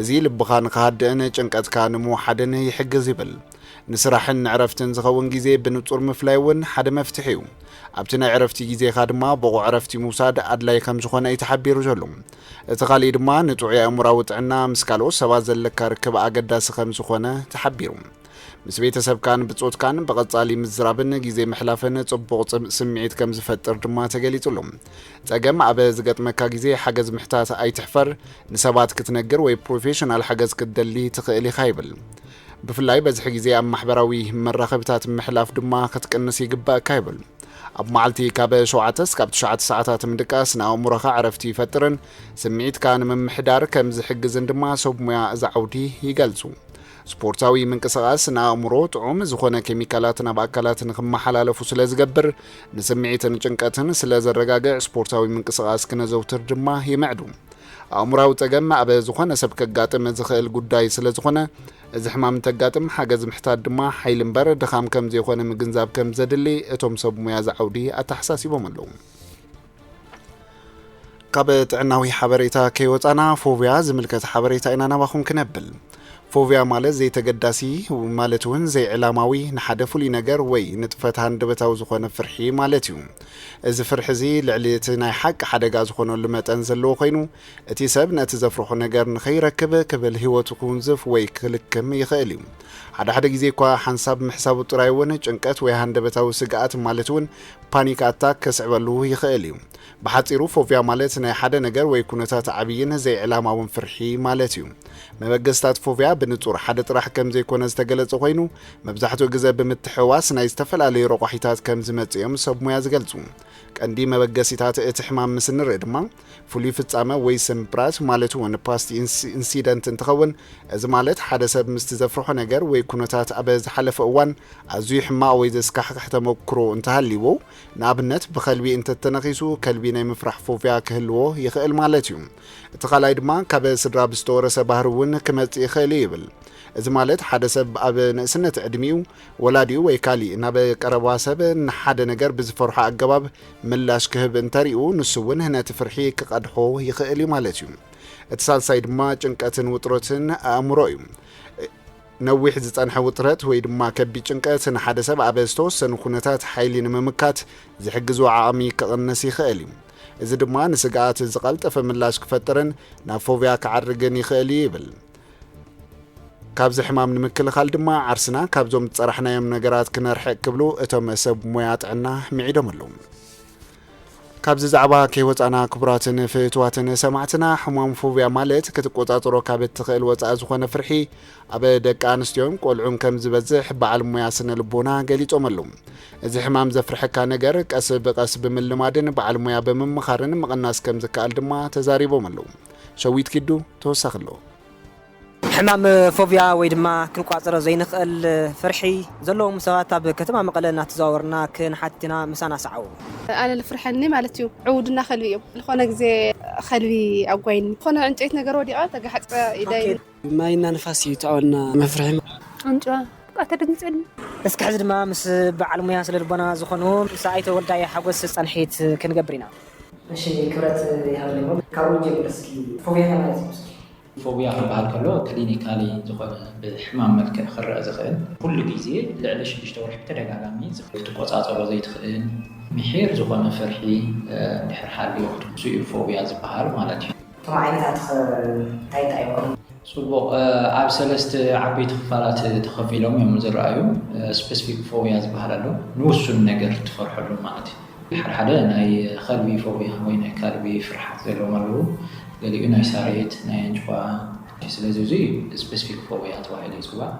እዚ ልብኻ ንኽሃድእን ጭንቀትካ ንምውሓድን ይሕግዝ ይብል ንስራሕን ዕረፍትን ዝኸውን ግዜ ብንጹር ምፍላይ እውን ሓደ መፍትሒ እዩ ኣብቲ ናይ ዕረፍቲ ግዜኻ ድማ ብቑዕ ዕረፍቲ ምውሳድ ኣድላይ ከም ዝኾነ ይተሓቢሩ ዘሎ እቲ ካሊእ ድማ ንጥዑይ ኣእምራዊ ጥዕና ምስ ካልኦት ሰባት ዘለካ ርክብ ኣገዳሲ ከም ዝኾነ ተሓቢሩ ምስ ቤተሰብካን ብጾትካን ብቐጻሊ ምዝራብን ግዜ ምሕላፍን ጽቡቕ ስምዒት ከም ዝፈጥር ድማ ተገሊጹሉ ጸገም ኣብ ዝገጥመካ ግዜ ሓገዝ ምሕታት ኣይትሕፈር ንሰባት ክትነግር ወይ ፕሮፌሽናል ሓገዝ ክትደሊ ትኽእል ኢኻ ይብል ብፍላይ በዝሒ ግዜ ኣብ ማሕበራዊ መራኸብታት ምሕላፍ ድማ ክትቅንስ ይግባእካ ይብል ኣብ መዓልቲ ካብ 7 እስካብ 9 ሰዓታት ምድቃስ ንኣእምሮኻ ዕረፍቲ ይፈጥርን ስምዒትካ ንምምሕዳር ከም ዝሕግዝን ድማ ሰብ ሞያ እዚ ዓውዲ ይገልጹ ስፖርታዊ ምንቅስቓስ ንኣእምሮ ጥዑም ዝኾነ ኬሚካላት ናብ ኣካላት ንኽመሓላለፉ ስለ ዝገብር ንስምዒትን ጭንቀትን ስለ ዘረጋግዕ ስፖርታዊ ምንቅስቓስ ክነዘውትር ድማ ይምዕዱ ኣእምራዊ ጸገም ኣብ ዝኾነ ሰብ ከጋጥም ዝኽእል ጉዳይ ስለ ዝኾነ እዚ ሕማም ተጋጥም ሓገዝ ምሕታት ድማ ሓይል እምበር ድኻም ከም ዘይኮነ ምግንዛብ ከም ዘድሊ እቶም ሰብ ሞያ ዝዓውዲ ኣተሓሳሲቦም ኣለዉ ካብ ጥዕናዊ ሓበሬታ ከይወፃና ፎብያ ዝምልከት ሓበሬታ ኢና ናባኹም ክነብል ፎብያ ማለት ዘይተገዳሲ ማለት እውን ዘይዕላማዊ ንሓደ ፍሉይ ነገር ወይ ንጥፈት ሃንደበታዊ ዝኾነ ፍርሒ ማለት እዩ እዚ ፍርሒ እዚ ልዕሊ እቲ ናይ ሓቂ ሓደጋ ዝኾነሉ መጠን ዘለዎ ኮይኑ እቲ ሰብ ነቲ ዘፍርሖ ነገር ንኸይረክብ ክብል ህይወቱ ክውንዝፍ ወይ ክልክም ይኽእል እዩ ሓደ ግዜ እኳ ሓንሳብ ምሕሳቡ ጥራይ እውን ጭንቀት ወይ ሃንደበታዊ ስግኣት ማለት እውን ፓኒክ ኣታክ ከስዕበሉ ይኽእል እዩ ብሓፂሩ ፎብያ ማለት ናይ ሓደ ነገር ወይ ኩነታት ዓብይን ዘይዕላማውን ፍርሒ ማለት እዩ መበገስታት ፎብያ ብንጹር ሓደ ጥራሕ ከም ዘይኮነ ዝተገለጸ ኮይኑ መብዛሕትኡ ግዜ ብምትሕዋስ ናይ ዝተፈላለዩ ረቋሒታት ከም ዝመጽኦም ሰብ ሞያ ዝገልጹ ቀንዲ መበገሲታት እቲ ሕማም ምስ ንርኢ ድማ ፍሉይ ፍጻመ ወይ ስምፕራት ማለት እውን ፓስት ኢንሲደንት እንትኸውን እዚ ማለት ሓደ ሰብ ምስ ዘፍርሖ ነገር ወይ ኩነታት ኣብ ዝሓለፈ እዋን ኣዝዩ ሕማቕ ወይ ዘስካሕክሕ ተመክሮ እንተሃልይዎ ንኣብነት ብከልቢ እንተተነኺሱ ከልቢ ናይ ምፍራሕ ፎብያ ክህልዎ ይኽእል ማለት እዩ እቲ ካልኣይ ድማ ካብ ስድራ ብዝተወረሰ ባህሪ እውን ክመጽእ ይኽእል ይብል እዚ ማለት ሓደ ሰብ ኣብ ንእስነት ዕድሚው ወላዲኡ ወይ ካሊእ ናብ ቀረባ ሰብ ንሓደ ነገር ብዝፈርሖ ኣገባብ ምላሽ ክህብ እንተሪኡ ንሱ እውን ነቲ ፍርሒ ክቐድሖ ይኽእል እዩ ማለት እዩ እቲ ሳልሳይ ድማ ጭንቀትን ውጥረትን ኣእምሮ እዩ ነዊሕ ዝጸንሐ ውጥረት ወይ ድማ ከቢድ ጭንቀት ንሓደ ሰብ ኣብ ዝተወሰኑ ኩነታት ሓይሊ ንምምካት ዝሕግዝ ዓቕሚ ክቕንስ ይኽእል እዩ እዚ ድማ ንስጋኣት ዝቐልጠፈ ምላሽ ክፈጥርን ናብ ፎብያ ክዓርግን ይኽእል ይብል ካብዚ ሕማም ንምክልኻል ድማ ዓርስና ካብዞም ዝፀራሕናዮም ነገራት ክነርሕቕ ክብሉ እቶም ሰብ ሞያ ጥዕና ሚዒዶም ኣለዉ ካብዚ ዛዕባ ከይወፃና ክቡራትን ፍትዋትን ሰማዕትና ሕማም ፎብያ ማለት ክትቆፃፀሮ ካብ እትኽእል ወፃኢ ዝኾነ ፍርሒ ኣብ ደቂ ኣንስትዮን ቆልዑን ከም ዝበዝሕ በዓል ሞያ ስነ ልቦና ገሊፆም ኣለዉ እዚ ሕማም ዘፍርሐካ ነገር ቀስ ብቐስ ብምልማድን በዓል ሞያ ብምምኻርን ምቕናስ ከም ዝከኣል ድማ ተዛሪቦም ኣለዉ ሸዊት ኪዱ ተወሳኺ ኣለዎ ሕማም ፎብያ ወይ ድማ ክንቋፅሮ ዘይንኽእል ፍርሒ ዘለዎም ሰባት ኣብ ከተማ መቐለ እናተዘዋወርና ክንሓቲና ምሳና ሰዓው ኣነ ልፍርሐኒ ማለት እዩ ዕውድና ከልቢ እዮም ዝኾነ ግዜ ከልቢ ኣጓይኒ ዝኾነ ዕንጨይቲ ነገር ወዲቓ ተጋሓፀ ኢደይ ማይና ንፋስ ይተኣወና መፍርሒ አንጫ ተደንግፀኒ እስኪ ሕዚ ድማ ምስ በዓል ሞያ ስለ ልቦና ዝኾኑ ሰኣይተ ወልዳይ ሓጎስ ፀንሒት ክንገብር ኢና እሺ ክብረት ይሃብለዎ ካብኡ ጀምር እስኪ ፎብያ ማለት እዩ ፎብያ ክበሃል ከሎ ክሊኒካሊ ዝኾነ ብሕማም መልክዕ ክረአ ዝኽእል ኩሉ ግዜ ልዕሊ 6 ወርሒ ተደጋጋሚ ክትቆፃፀሮ ዘይትኽእል ምሒር ዝኾነ ፍርሒ ድሕር ሓልዮ ክትምስኡ ፎብያ ዝበሃል ማለት እዩ እቶም ዓይነታት እንታይ እንታይ እዮም ጽቡቕ ኣብ ሰለስተ ዓበይቲ ክፋላት ተኸፊሎም እዮም ዝረኣዩ ስፔሲፊክ ፎብያ ዝበሃል ኣሎ ንውሱን ነገር ትፈርሐሉ ማለት እዩ ድሕር ሓደ ናይ ከልቢ ፎብያ ወይ ናይ ከልቢ ፍርሓት ዘለዎም ኣለዉ ገሊኡ ናይ ሳሬት ናይ አንጭዋ ስለዚ እዚ ስፔሲፊክ ፎብያ ተባሂሉ ይጽዋዕ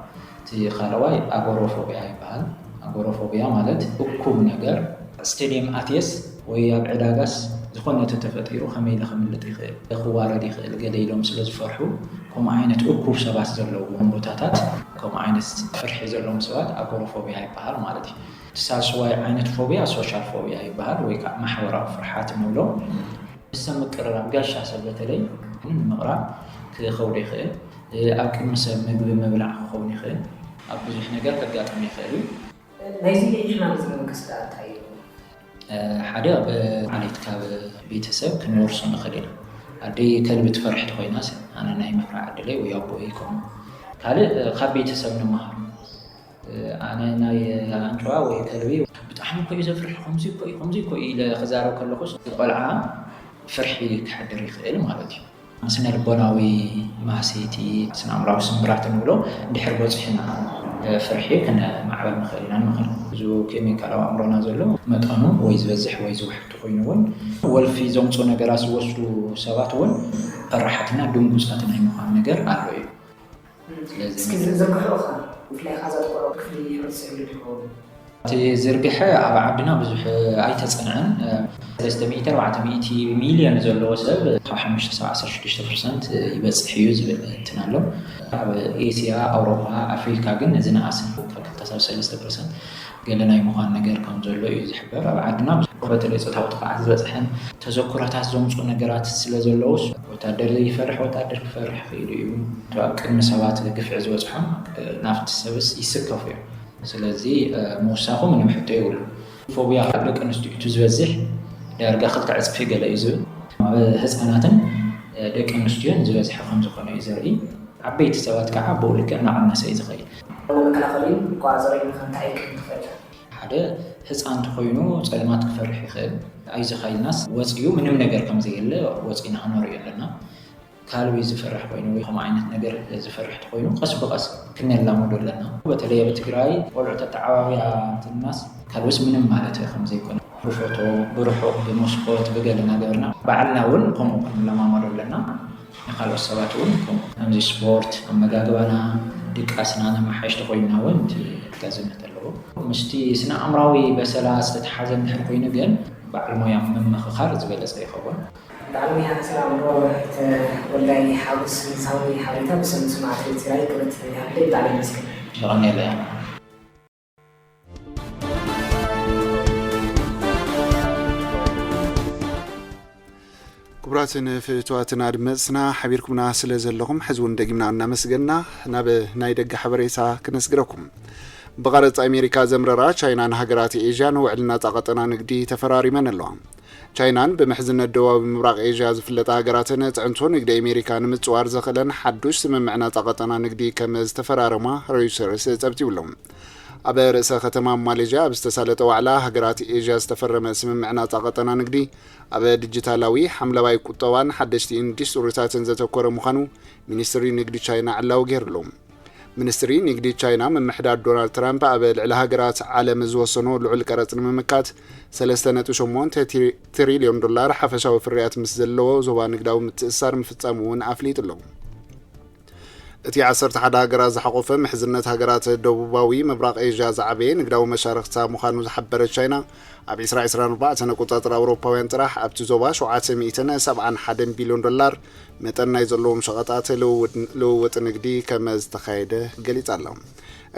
እቲ ካልኣዋይ አጎሮፎብያ ይበሃል አጎሮፎብያ ማለት እኩብ ነገር ስቴዲየም ኣትየስ ወይ ኣብ ዕዳጋስ ዝኾነ ተፈጢሩ ከመይ ለኸምልጥ ይኽእል ክዋረድ ይኽእል ገለ ኢሎም ስለ ዝፈርሑ ከምኡ ዓይነት እኩብ ሰባት ዘለዎም ቦታታት ከምኡ ዓይነት ፍርሒ ዘለዎም ሰባት አጎሮፎብያ ይበሃል ማለት እዩ ተሳስዋይ ዓይነት ፎብያ ሶሻል ፎብያ ይበሃል ወይ ከዓ ማሕበራዊ ፍርሓት ንብሎ ብሰብ ምቅርራብ ጋሻ ሰብ በተለይ ንምቕራብ ክኸውድ ይኽእል ኣብ ቅድሚ ሰብ ምግቢ ምብላዕ ክኸውን ይኽእል ኣብ ብዙሕ ነገር ከጋጥም ይኽእል እዩ ናይዚ ሕማም ዝመንከስካ እንታይ እዩ ሓደ ብዓሌት ካብ ቤተሰብ ክንወርሶ ንኽእል ኢና ኣደይ ከልቢ ትፈርሕቲ ኮይናስ ኣነ ናይ ምፍራዕ ዕድለይ ወይ ኣቦይ ከምኡ ካልእ ካብ ቤተሰብ ንመሃሩ ኣነ ናይ አንጭዋ ወይ ከልቢ ብጣዕሚ ኮ እዩ ዘፍርሕ ከምዚ ኮ ኢለ ክዛረብ ከለኹስ ቆልዓ ፍርሒ ክሓድር ይኽእል ማለት እዩ ስነ ልቦናዊ ማህሰይቲ ስነ ኣእምሮዊ ስምራት ንብሎ ድሕር በፂሕና ፍርሒ ክነማዕበል ንኽእል ኢና ንኽእል ብዙ ኬሚካላዊ ኣእምሮና ዘሎ መጠኑ ወይ ዝበዝሕ ወይ ዝውሕድ ኮይኑ እውን ወልፊ ዘምፁ ነገራት ዝወስዱ ሰባት እውን ፈራሓትና ድንጉፃት ናይ ምዃን ነገር ኣሎ እዩ እስኪ ዝርግሑኻ ብፍላይ ካዛጥቆሮ ክፍሊ ሕብረተሰብ ይኸውን እቲ ዝርግሐ ኣብ ዓድና ብዙሕ ኣይተፀንዐን 300-400 ሚልዮን ዘለዎ ሰብ ካብ 5-16% ይበፅሕ እዩ ዝብል እንትን ኣሎ ኣብ ኤስያ ኣውሮፓ ኣፍሪካ ግን ዝነኣሰ ካብ 2-3% ገለ ናይ ምዃን ነገር ከም ዘሎ እዩ ዝሕበር ኣብ ዓድና በተለይ ፆታዊ ጥቃዓት ዝበፅሐን ተዘኩራታት ዘምፁ ነገራት ስለ ዘለውስ ወታደር ይፈርሕ ወታደር ክፈርሕ ክኢሉ እዩ ኣብ ቅድሚ ሰባት ግፍዕ ዝበፅሖም ናብቲ ሰብስ ይስከፉ እዮም ስለዚ መውሳኹ ምንም ሕቶ ይብሉ ፎብያ ኣብ ደቂ ኣንስትዮ ዝበዝሕ ዳርጋ ክልተ ዕፅፊ ገለ እዩ ዝብል ኣብ ህፃናትን ደቂ ኣንስትዮን ዝበዝሐ ከም ዝኾነ እዩ ዘርኢ ዓበይቲ ሰባት ከዓ ብኡ ልክዕ እናቐነሰ እዩ ዝኸይድ መከላኸሊ ቋፀሮ ንከንታይ ክትኽእል ሓደ ህፃን እንተኮይኑ ፀልማት ክፈርሕ ይኽእል ኣይዝኸይድናስ ወፂኡ ምንም ነገር ከም ዘየለ ወፂና ክንሪኦ ኣለና ካልቢ ዝፈርሕ ኮይኑ ወይ ከም ዓይነት ነገር ዝፈርሕ ኮይኑ ቀስ ብቀስ ክንላመዶ ኣለና በተለይ ኣብ ትግራይ ቆልዑ ተተዓባብያ እንትናስ ካልብስ ምንም ማለት ከም ዘይኮነ ብፎቶ ብርሑቕ ብመስኮት ብገለ ነገርና ባዕልና እውን ከምኡ ክንለማመዶ ኣለና ንካልኦት ሰባት እውን ከምዚ ስፖርት ኣመጋግባና ድቃስና ነማሓይሽቲ ኮይና እውን ትጋዝነት ኣለዎ ምስቲ ስነ ኣእምራዊ በሰላ ዝተተሓዘ እንድሕር ኮይኑ ግን በዓል ሞያ ምምኽኻር ዝበለፀ ይኸውን بعلمي أنا سلام روح ولا يحاول يسوي حاولته بس سمعت التراي قلت لي تعلم مسكين شغلني له ክብራትን ፍትዋትን አድመጽና حبيركمنا ስለዘለኹም ሕዝውን ደግምና እናመስገና ናብ ናይ ደገ ሓበሬታ ክነስግረኩም በቀረጽ አሜሪካ ዘምረራ ቻይናን ሃገራት ኤዥያን ወዕልና ጣቀጠና ንግዲ ተፈራሪመን ኣለዋ ቻይናን በመሕዝነት ደቡብ ምብራቅ ኤዥያ ዝፍለጣ ሃገራትን ጽዕንቶ ንግዲ አሜሪካን ምጽዋር ዘኸለን ሓዱሽ ስምምዕና ጣቀጠና ንግዲ ከም ዝተፈራረማ ሮይተርስ ጸብጢብሎም ኣብ ርእሰ ከተማ ማሌዥያ ብስተሳለጠ ዋዕላ ሃገራት ኤዥያ ዝተፈረመ ስምምዕና ጣቀጠና ንግዲ ኣብ ዲጂታላዊ ሓምለዋይ ቁጠባን ሓደሽቲ ኢንዱስትሪታትን ዘተኮረ ምዃኑ ሚኒስትሪ ንግዲ ቻይና ዕላው ገይሩሎም ሚኒስትሪ ንግዲ ቻይና መምሕዳር ዶናልድ ትራምፕ ኣብ ልዕሊ ሃገራት ዓለም ዝወሰኑ ልዑል ቀረጽ ንምምካት 3.8 ትሪልዮን ዶላር ሓፈሻዊ ፍርያት ምስ ዘለዎ ዞባ ንግዳዊ ምትእስሳር ምፍጻሙን ኣፍሊጡሎም እቲ 11 ሃገራት ዝሓቆፈ ምሕዝነት ሃገራት ደቡባዊ ምብራቅ ኤዥያ ዝዓበየ ንግዳዊ መሻርክታ ምዃኑ ዝሓበረ ቻይና ኣብ 2024 ነቁጣጥር ኣውሮፓውያን ጥራሕ ኣብቲ ዞባ 771 ቢልዮን ዶላር መጠን ናይ ዘለዎም ሸቐጣት ልውውጥ ንግዲ ከም ዝተኻየደ ገሊጻ ኣላ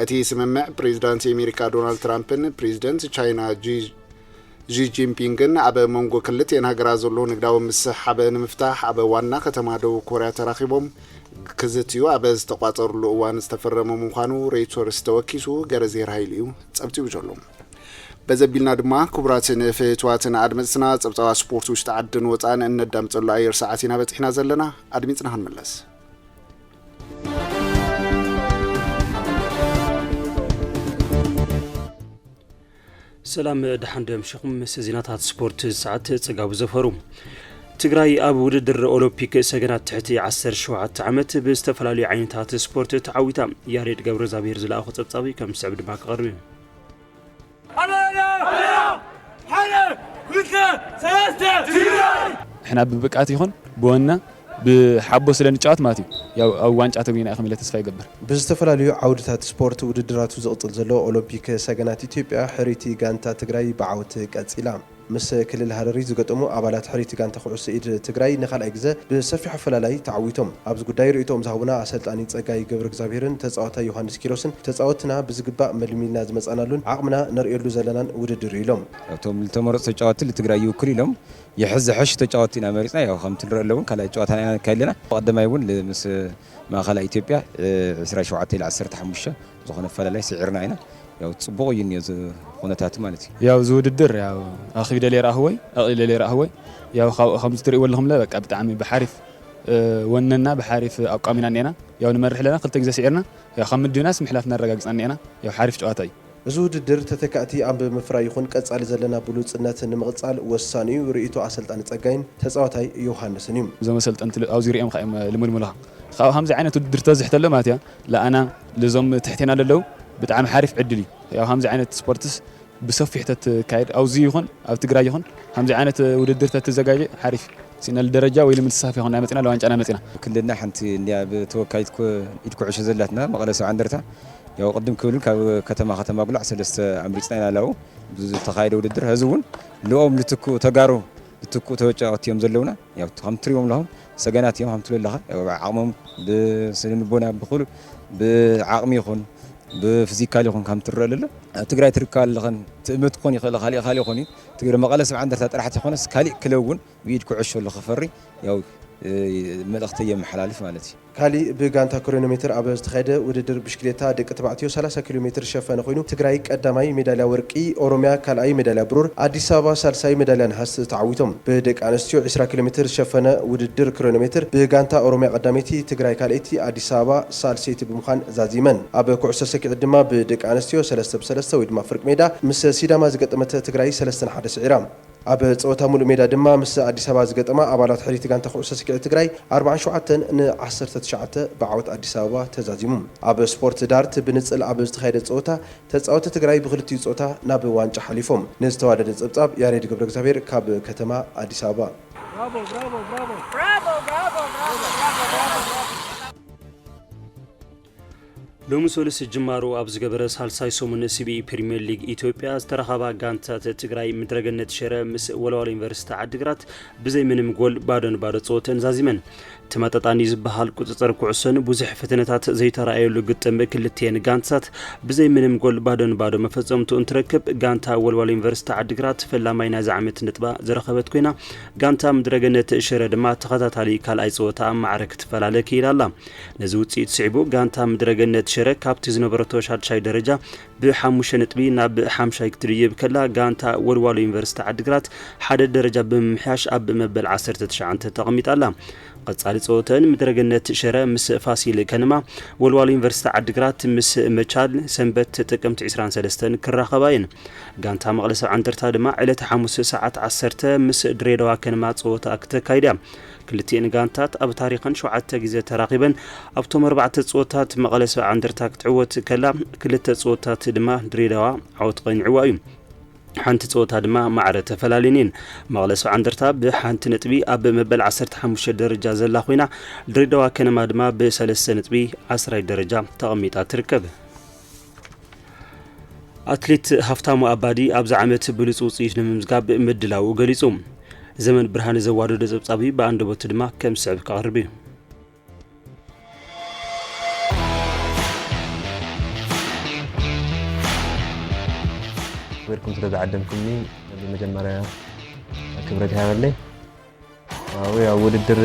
እቲ ስምምዕ ፕሬዚዳንት ኣሜሪካ ዶናልድ ትራምፕን ፕሬዚዳንት ቻይና ጂ ጂንፒንግን ኣብ መንጎ ክልቲአን ሃገራት ዘሎ ንግዳዊ ምስሓብ ንምፍታሕ ኣብ ዋና ከተማ ደቡብ ኮርያ ተራኺቦም ክዝትዩ ኣብ ዝተቋጸሩሉ እዋን ዝተፈረመ ምዃኑ ሮይተርስ ተወኪሱ ገረዜር ሃይልዩ ጸብጢቡ ዘሎ በዘቢልና ድማ ክቡራትን ፍትዋትን አድመጽና ጸብጻዋ ስፖርት ውሽጥ ዓድን ወጻን እንደምጽሉ ኣየር ሰዓቲና በጥሕና ዘለና አድሚጽና ክንመለስ ሰላም ደሓንደም ሸኹም ዜናታት ስፖርት ሰዓት ጽጋቡ ዘፈሩ ትግራይ ኣብ ውድድር ኦሎምፒክ ሰገናት ትሕቲ 17 ዓመት ብዝተፈላለዩ ዓይነታት ስፖርት ተዓዊታ ያሬድ ገብረ ዛብሔር ዝለኣኹ ጸብጻቢ ከም ስዕብ ድማ ክቐርብ احنا ببقات يكون بونا بحبو سلن ጫወት ማለት ያው ኣብ ዋንጫ ተገኝና ኢኸም ኢለ ተስፋ ይገብር ብዝተፈላለዩ ዓውድታት ስፖርት ውድድራቱ ዝቕጥል ዘሎ ኦሎምፒክ ሰገናት ኢትዮጵያ ሕሪቲ ጋንታ ትግራይ ብዓወት ቀጺላ ምስ ክልል ሃረሪ ዝገጠሙ ኣባላት ሕሪቲ ጋንታ ኩዕሶ ኢድ ትግራይ ንኻልኣይ ግዜ ብሰፊሕ ኣፈላላይ ተዓዊቶም ኣብዚ ጉዳይ ርእይቶም ዝሃቡና ኣሰልጣኒ ጸጋይ ገብረ እግዚአብሔርን ተጻዋታይ ዮሐንስ ኪሮስን ተጻወትና ብዝግባእ መልሚልና ዝመጻናሉን ዓቕምና ነርእየሉ ዘለናን ውድድር ኢሎም እቶም ተመረፁ ተጫወቲ ለትግራይ ይውክሉ ኢሎም يحز حش تجاوتنا مريضنا يا خم تلر اللون كلا جواتنا كلنا قدم يقول مس ما خلا إثيوبيا 17 إلى 10 تحمشة زخنا فلا سعرنا هنا يا تصبغ ينيز خونتات مالتي يا زود الدر يا أخي دليل راهوي دليل راهوي يا خمس تري ولا هم لا بك أبتعمي بحارف وننا بحارف أقامنا نينا يا نمرح لنا قلت جزء سعرنا يا خم الدناس محلاتنا الرجاج أنينا يا حارف جواتي زود الدر تتكأتي أم بمفرا يخون قصال زلنا بلوص الناس نمقصال وساني ورئيتو أسلطان ጸጋይን ተጻዋታይ ዮሐንስ ንዩ زم سلطنت أوزيريم خايم لململها خاو همز عينه الدر تزحت له ماتيا لا أنا لزم تحتنا للو بتعم حارف عدلي يا همز عينه سبورتس بصفي حتى كايد أوزي يخون أو تجراي يخون همز عينه وددر تتزجاجي حارف سين الدرجة ويل متسافي هون نعمتنا لو أنت أنا متنا كلنا حنتي اللي بتوكايتكو يدكو عش زلتنا مقلس عندرتها يا قدم كلن كتما قلع سلست أمريكا لاو تخيل وددر هزون لوم لتكو تجارو لتكو توجهات يوم زلونا يا هم تريهم لهم سجنات يوم هم تقول لها عقمهم بسلم بنا بقول بعقم يخون بفيزيكال يخون كم ترى لله تقرأ تركال لخن تمتقوني خالي خوني تقرأ مقالة سبعة عندها راح تخونس كالي كلون ويدكو عشوا لخفري يا مدختيه محلالف مالتي كالي بغانتا كرونومتر ابز تخيده وددر بشكليتا دق تبعتيو 30 كيلومتر شفن خوينو تግራይ ቀዳማይ ሜዳልያ ወርቂ ኦሮሚያ ካልኣይ ሜዳልያ ብሩር አዲስ አበባ ሳልሳይ ሜዳልያ ነሐስ ተዓዊቶም በደቅ አንስትዮ 20 ኪሎሜትር ሸፈነ ውድድር ክሮኖሜትር በጋንታ ኦሮሚያ ቀዳመይቲ ትግራይ ካልኣይቲ አዲስ አበባ ሳልሰይቲ ብምዃን ዛዚመን ኣብ ኩዕሶ ሰኪዕ ድማ በደቅ አንስትዮ 3-3 ወይ ድማ ፍርቅ ሜዳ ምስ ሲዳማ ዝገጠመት ትግራይ 3-1 ስዒራ ኣብ ጸወታ ሙሉእ ሜዳ ድማ ምስ አዲስ አበባ ዝገጠማ ኣባላት ሕሪት ጋንታ ኩዕሶ ሰኪዕ ትግራይ 47-19 ብዓወት አዲስ አበባ ተዛዚሙ ኣብ ስፖርት ዳርት ብንጽል ኣብ ዝተኻየደ ጸወታ ተጻወተ ትግራይ ብኽልቲኡ ጸወታ ናብ ዋንጫ ሓሊፎም ንዝተዋደደ ጸብጻብ ያሬድ ገብረ እግዚአብሔር ካብ ከተማ አዲስ አበባ ሎሚ ሶልስ ጅማሮ ኣብ ዝገበረ ሳልሳይ ሰሙን ሲቢኢ ፕሪሚየር ሊግ ኢትዮጵያ ዝተረኸባ ጋንታት ትግራይ ምድረገነት ሽረ ምስ ወልዋሎ ዩኒቨርሲቲ ዓዲግራት ብዘይ ምንም ጎል ባዶን ባዶ ጸወተን ዛዚመን ተመጣጣኒ ዝበሃል ቁጽጽር ኩዕሶን ብዙሕ ፈተነታት ዘይተራእየሉ ግጥም ክልቲአን ጋንታታት ብዘይ ምንም ጎል ባዶ መፈጸምቱ እንትረክብ ጋንታ ወልዋሎ ዩኒቨርሲቲ ዓዲግራት ፈላማይ ናይዚ ዓመት ነጥባ ዝረኸበት ኮይና ጋንታ ምድረገነት ሽረ ድማ ተኸታታሊ ካልኣይ ፀወታ ማዕረክ ትፈላለ ክኢላላ ነዚ ውጽኢት ስዒቡ ጋንታ ምድረገነት ሽረ ካብቲ ዝነበረቶ ሻድሻይ ደረጃ ብ5 ነጥቢ ናብ 5 ክትድይብ ከላ ጋንታ ወልዋሎ ዩኒቨርሲቲ ዓዲግራት ሓደ ደረጃ ብምምሕያሽ ኣብ መበል 19 ተቐሚጣላ قصالي صوتن مدرجنت شرا مس فاسيل كنما والوالو يونيفرسيتي عدغرات مس مچال سنبت تقمت 23 كراخباين غانتا مقلس عنترتا دما علت 5 ساعات 10 مس دريدوا كنما صوت اكتكايدا كلتين غانتات اب تاريخن شوعته غزه تراقبا ابتم 4 صوتات مقلس عنترتا تعوت كلا كلت صوتات دما دريدوا عوت قنعوايم حنت صوتا دما معره تفلالينين مغلس عندرتا بحنت نطبي اب مبل 15 درجه زلا خوينا دريدوا كنما دما ب3 نطبي 10 درجه تقميطا تركب اتليت هفتامو ابادي ابز عمت بلص وصيش نمزغاب مدلاو غليصوم زمن برهان زوادو دزبصابي باند بوت دما كم صعب قربي ويركم ترى عدمكمني بمجمرة كبرتي هذا اللي ويا ودر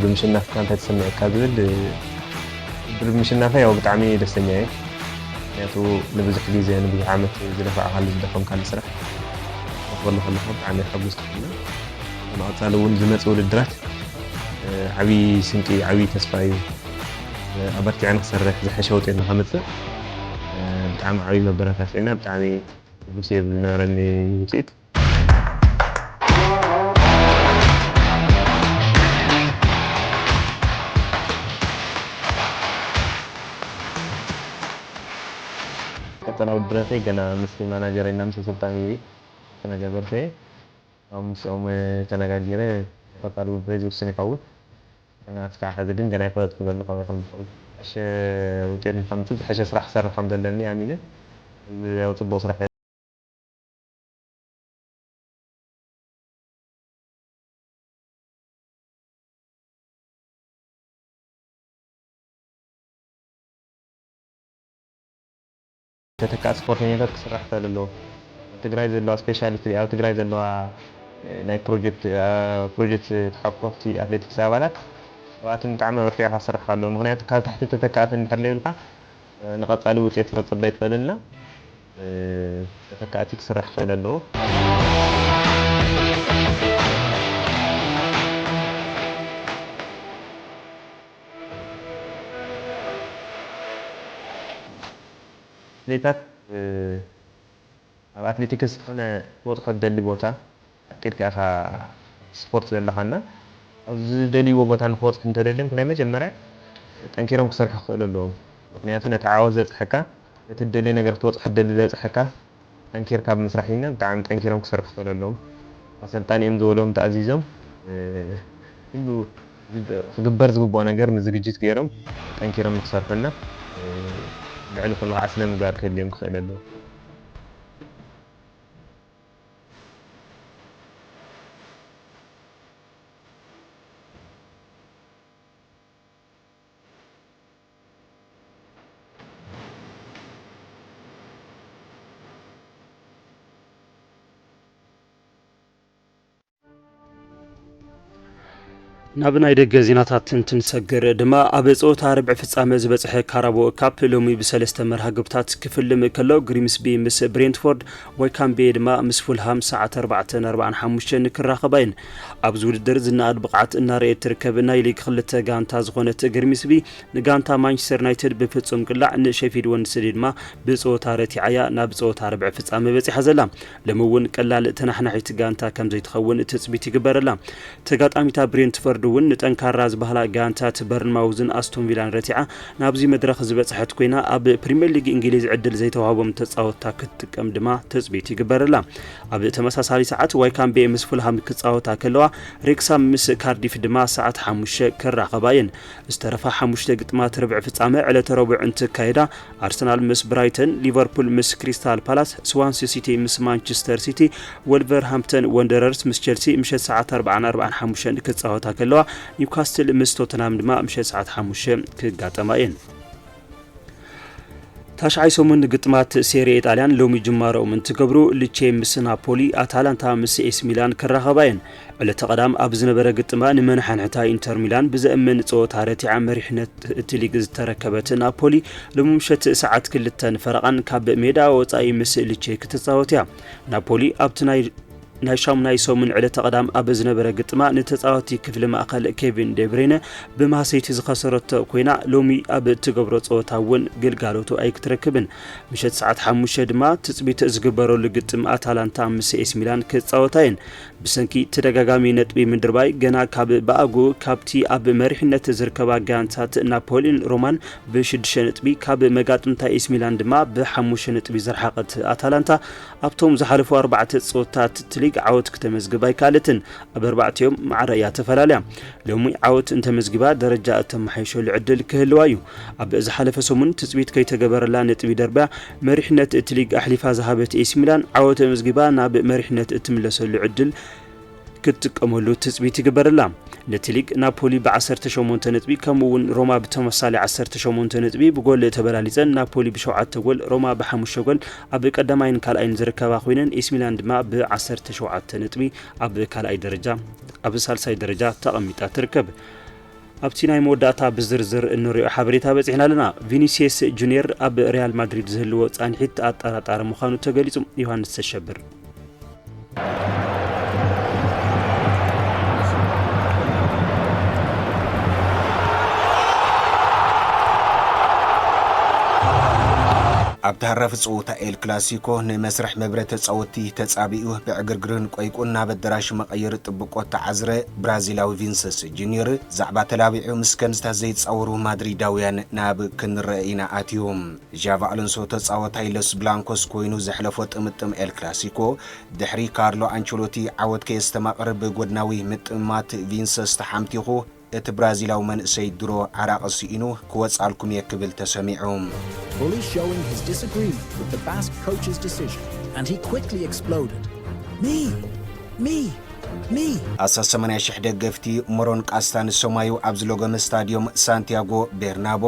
بمشنا في كانت تسمع كابل بمشنا فيها وبتعمي للسماء ياتو لبزح جيزة يعني بزعامة زلفاء خالص دفهم كان سرح والله خلصت عمي حبوس كنا أنا أتصالون زمت ولدرات عبي سنكي عبي تسفاي أبرتي عن خسرة زح شوتي إنه خمسة بتعمي عبي مبركة فينا بتعمي بصير نارني نسيت كتنا ودرتي كنا مسلم مانجر إنام سلطاني كنا جبرتي أم كنا جاجيره فقالوا بريزو سنة كاوت كنا أتكلم هذا الدين كنا يفوت كنا قام عش وتاني فهمت حاجة صراحة صار الحمد لله إني عميله وتبص صراحة تتكا سبورتينيات كسرحت له تجراي زلوا سبيشاليتي او تجراي زلوا ناي بروجكت تحققتي اتليتكس ابالات واتن تعمل فيها صرح له مغنيات كانت تحت تتكات نحلل لك نقط على وقت تصديت فلنا تتكاتي كسرحت له ليتات أتليتيكس أنا وقت دلي بوتا تلك أخا سبورت زلا خنا دلي بوتا نفوت أنت دلهم كنا مجمرة تنكرهم كسر حقول لهم نياتنا تعاوز حكا تدلي نقدر توت حد دلي حكا تنكر كاب مسرحينا تعم تنكرهم كسر حقول لهم مثلا تاني يمدولهم تعزيزهم إنه جبرز جبوانا جرم زوجيت كيرهم تنكرهم كسر فينا قالوا كل واحد سنة مبارك اليوم خير له نابنا يدق زيناتات تنسجر دما أبصوت ربع فصامة زبصح كارابو كاب لومي بسلسته مرها قبطات كفل مكلو غريمس بي مس برينتفورد ويكام بي دما مس فولهام ساعة 4:45 نكراخبين أبز ودر زنا بقعت النار تركبنا يلي خلته غانتا زغونت غريمس بي نغانتا مانشستر يونايتد بفصوم قلع نشيفيد ونسديد ما بصوت رتيعيا نابصوت ربع فصامة بصح زلا لمون قلال تنحنحيت غانتا كم زي تخون تثبيت يغبرلا تغاطاميتا برينتفورد ون نتنكار زبهلا غانتات برنماوزن استون فيلان رتيعه نابزي مدرخ زبصحت كوينا اب بريمير ليج انجليز عدل زي توابم تصاوتا كتقم دما تثبيت يغبرلا اب تمساسالي ساعات وايكام بي ام فولهام كتصاوتا كلوا ريكسام مس كارديف دما ساعات 5 كراخباين استرفا 5 قطمات ربع فصامه على ربع انت كايدا ارسنال مس برايتن ليفربول مس كريستال بالاس سوانسي سيتي مس مانشستر سيتي ولفرهامبتون وندررز مس تشيلسي مش ساعات 4:45 كتصاوتا ከለዋ ኒውካስትል ምስ ቶተንሃም ድማ ምሸት ሰዓት 5 ክጋጠማ እየን ታሽዓይ ሰሙን ግጥማት ሴሪ ኢጣልያን ሎሚ ጅማሮም እንትገብሩ ልቼ ምስ ናፖሊ አታላንታ ምስ ኤስ ሚላን ከራኸባየን ዕለተ ቀዳም ኣብ ዝነበረ ግጥማ ንመንሓንሕታ ኢንተር ሚላን ብዘእምን ጾታ ረቲዓ መሪሕነት እቲ ሊግ ዝተረከበት ናፖሊ ሎሚ ምሸት ሰዓት 2 ፈረቓን ካብ ሜዳ ወጻኢ ምስ ልቼ ክትጻወት እያ ናፖሊ ኣብቲ ናይ ሶሙን ዕለተ ቀዳም ኣብ ዝነበረ ግጥማ ንተጻዋቲ ክፍሊ ማእከል ኬቪን ዴብሬነ ብማሰይቲ ዝኸሰረቶ ኮይና ሎሚ ኣብ ትገብሮ ጾታ ውን ግልጋሎቱ ኣይክትረክብን ምሸት ሰዓት 5 ድማ ትጽቢት ዝግበረሉ ግጥም አታላንታ ምስ ኤስ ሚላን ክጻወታየን ብሰንኪ ተደጋጋሚ ነጥቢ ምድርባይ ገና ካብ ባኣጉ ካብቲ ኣብ መሪሕነት ዝርከባ ጋንታት ናፖሊን ሮማን ብ6 ነጥቢ ካብ መጋጥምታ ኤስ ሚላን ድማ ብ5 ነጥቢ ዝረሓቐት አታላንታ ኣብቶም ዝሓለፉ 4 ጾታት ትሊግ عاوت كتمزجباي كالتن أب4 يوم مع رأيات فلاليا لومي عاوت انت مزجبا درجة تمحيشو العدل كهلوايو أب إذا حلف سمون تثبيت كي تجبر لان تبي دربا مرحنة تليق أحلفها ذهبت إيس ميلان عاوت مزجبا ناب مرحنة تملس العدل كتكملو تثبيت جبر لام نتليق نابولي ب10 شومون تنتبي كمون روما بتمثالي 10 شومون تنتبي بقول تبراليزن نابولي بشوعات تقول روما ب5 شغل اب قدماين كالاين زركبا خوينن ايس ميلان دما ب10 شوعات تنتبي اب كالاي درجه اب سالساي درجه تقميطا تركب ابتيناي موداتا بزرزر انوريو حبريتا بصحنا لنا فينيسيوس جونيور اب ريال مدريد زهلو صانحيت اطراطار مخانو تغليصم يوحنس تشبر ኣብ ተሃረፍ ጾታ ኤል ክላሲኮ ንመስርሕ መብረት ጸወቲ ተጻቢኡ ብዕግርግርን ቆይቁን ናብ ኣዳራሽ መቀየር ጥብቆ ተዓዝረ ብራዚላዊ ቪንሰስ ጁኒየር ዛዕባ ተላቢዑ ምስከን ዝተዘይጻወሩ ማድሪዳውያን ናብ ክንረአይና ኣትዮም ጃቫ አሎንሶ ተጻወታይ ሎስ ብላንኮስ ኮይኑ ዘሕለፎ ጥምጥም ኤል ክላሲኮ ድሕሪ ካርሎ አንቸሎቲ ዓወት ከስተማቅረብ ጎድናዊ ምጥማት ቪንሰስ ተሓምቲኹ እቲ ብራዚላዊ መንእሰይ ድሮ ዓራቅሲ ኢኑ ክወጻልኩም የክብል ተሰሚዑም fully showing his disagreement with the Basque coach's decision and he quickly exploded me አሳሰማንያ ሺህ ደገፍቲ ሞሮን ቃስታን ሶማዩ ኣብዝሎገም ስታዲየም ሳንቲያጎ ቤርናቦ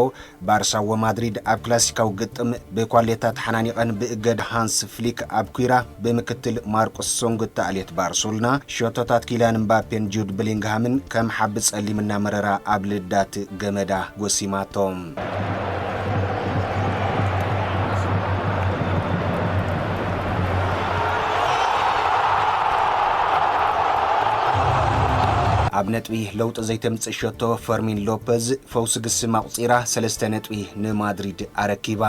ባርሳ ወማድሪድ ኣብ ክላሲካው ግጥም በኳሌታት ሓናኒቀን ብእገድ ሃንስ ፍሊክ ኣብ ኩራ በምክትል ማርቆስ ሶንግ ተዓልየት ባርሴሎና ሾቶታት ኪሊያን ምባፔን ጁድ ቤሊንግሃምን ከም ሓብ ጸሊምና መረራ ኣብ ልዳት ገመዳ ጎሲማቶም ኣብ ነጥቢ ለውጥ ዘይተምጽእ ሸቶ ፈርሚን ሎፔዝ ፈውስ ግስም ኣቁጺራ 3 ነጥቢ ንማድሪድ ኣረኪባ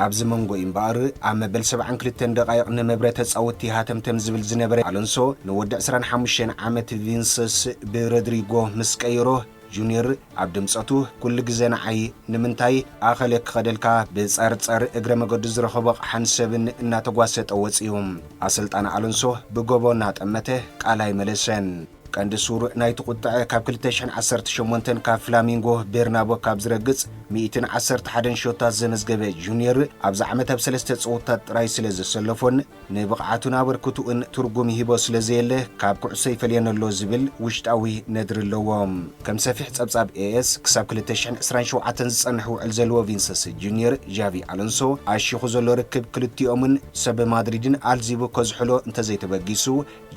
ኣብዚ መንጎ እምባር ኣብ መበል 72 ደቂቕ ንመብረት ጸወቲ ሃተምተም ዝብል ዝነበረ አሎንሶ ንወዲ 25 ዓመት ቪንሰስ ብሮድሪጎ ምስ ቀይሮ ጁኒየር ኣብ ድምጸቱ ኩሉ ግዜ ንዓይ ንምንታይ ኣኸለክ ኸደልካ ብጸርጸር እግረ መገዱ ዝረኸበ ሓንሰብን እናተጓሰጠ ወፂኦም ኣሰልጣን አሎንሶ ብጎቦና ጠመተ ቃላይ መለሰን ቀንዲ ሱር ናይቲ ቁጥዐ ካብ 2018 ካብ ፍላሚንጎ ቤርናቦ ካብ ዝረግጽ 111 ሾታት ዘመዝገበ ጁኒየር ኣብዚ ዓመት ኣብ 3 ጸወታት ጥራይ ስለ ዝሰለፎን ንብቕዓቱን ኣበርክቱን ትርጉም ይሂቦ ስለ ዘየለ ካብ ኩዕሶ ይፈልየነሎ ዝብል ውሽጣዊ ነድሪ ኣለዎም ከም ሰፊሕ ጸብጻብ ኤስ ክሳብ 2027 ዝጸንሕ ውዕል ዘለዎ ቪንሰስ ጁኒየር ጃቪ አሎንሶ ኣሽኹ ዘሎ ርክብ ክልቲኦምን ሰብ ማድሪድን ኣልዚቡ ከዝሕሎ እንተዘይተበጊሱ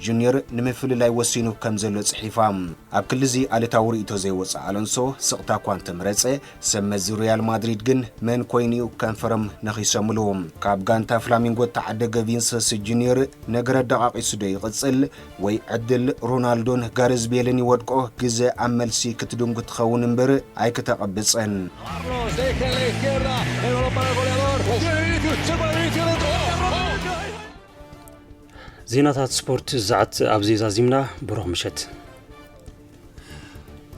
ጁኒየር ንምፍልላይ ወሲኑ ከም ዘሎ ጽሒፋም ኣብ ክልዚ ኣለታዊ ርእይቶ ዘይወፅእ አሎንሶ ስቕታ እኳ እንተመረፀ ሰመዚ ሪያል ማድሪድ ግን መን ኮይኒኡ ከንፈሮም ነኺሰምሉ ካብ ጋንታ ፍላሚንጎ ተዓደገ ቪንሰስ ጁኒየር ነገረ ደቓቂሱ ዶ ይቕጽል ወይ ዕድል ሮናልዶን ጋሬዝ ቤልን ይወድቆ ግዜ ኣብ መልሲ ክትድንጉ ትኸውን እምበር ኣይክተቐብፀን ዜናታት ስፖርት ዛዓት ኣብዚ ዛዚምና ብሩኽ ምሸት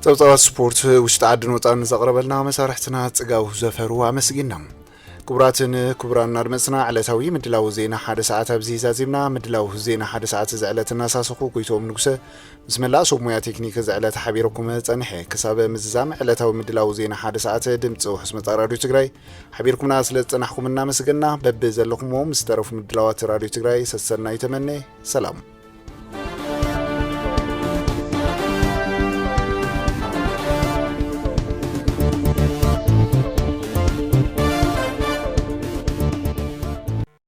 ጸብጻባት ስፖርት ውሽጢ ዓድን ወጻን ዘቕረበልና መሳርሕትና ጽጋው ዘፈሩ ኣመስጊና كبراتن كبران نرمسنا على توي مدلاو زينا حد ساعات بزيزا زينا مدلاو زينا حد ساعات زعلة الناس سخو كويتو نقصه بسم الله صوب مويا تكنيك زعلة حبيركم تنحي كساب مززام على توي مدلاو زينا حد ساعات دمتو حسمة راديو تجراي حبيركم ناس لتنحكم الناس قلنا ببزلكم ومسترف مدلاوات راديو تجراي سسرنا يتمنى سلام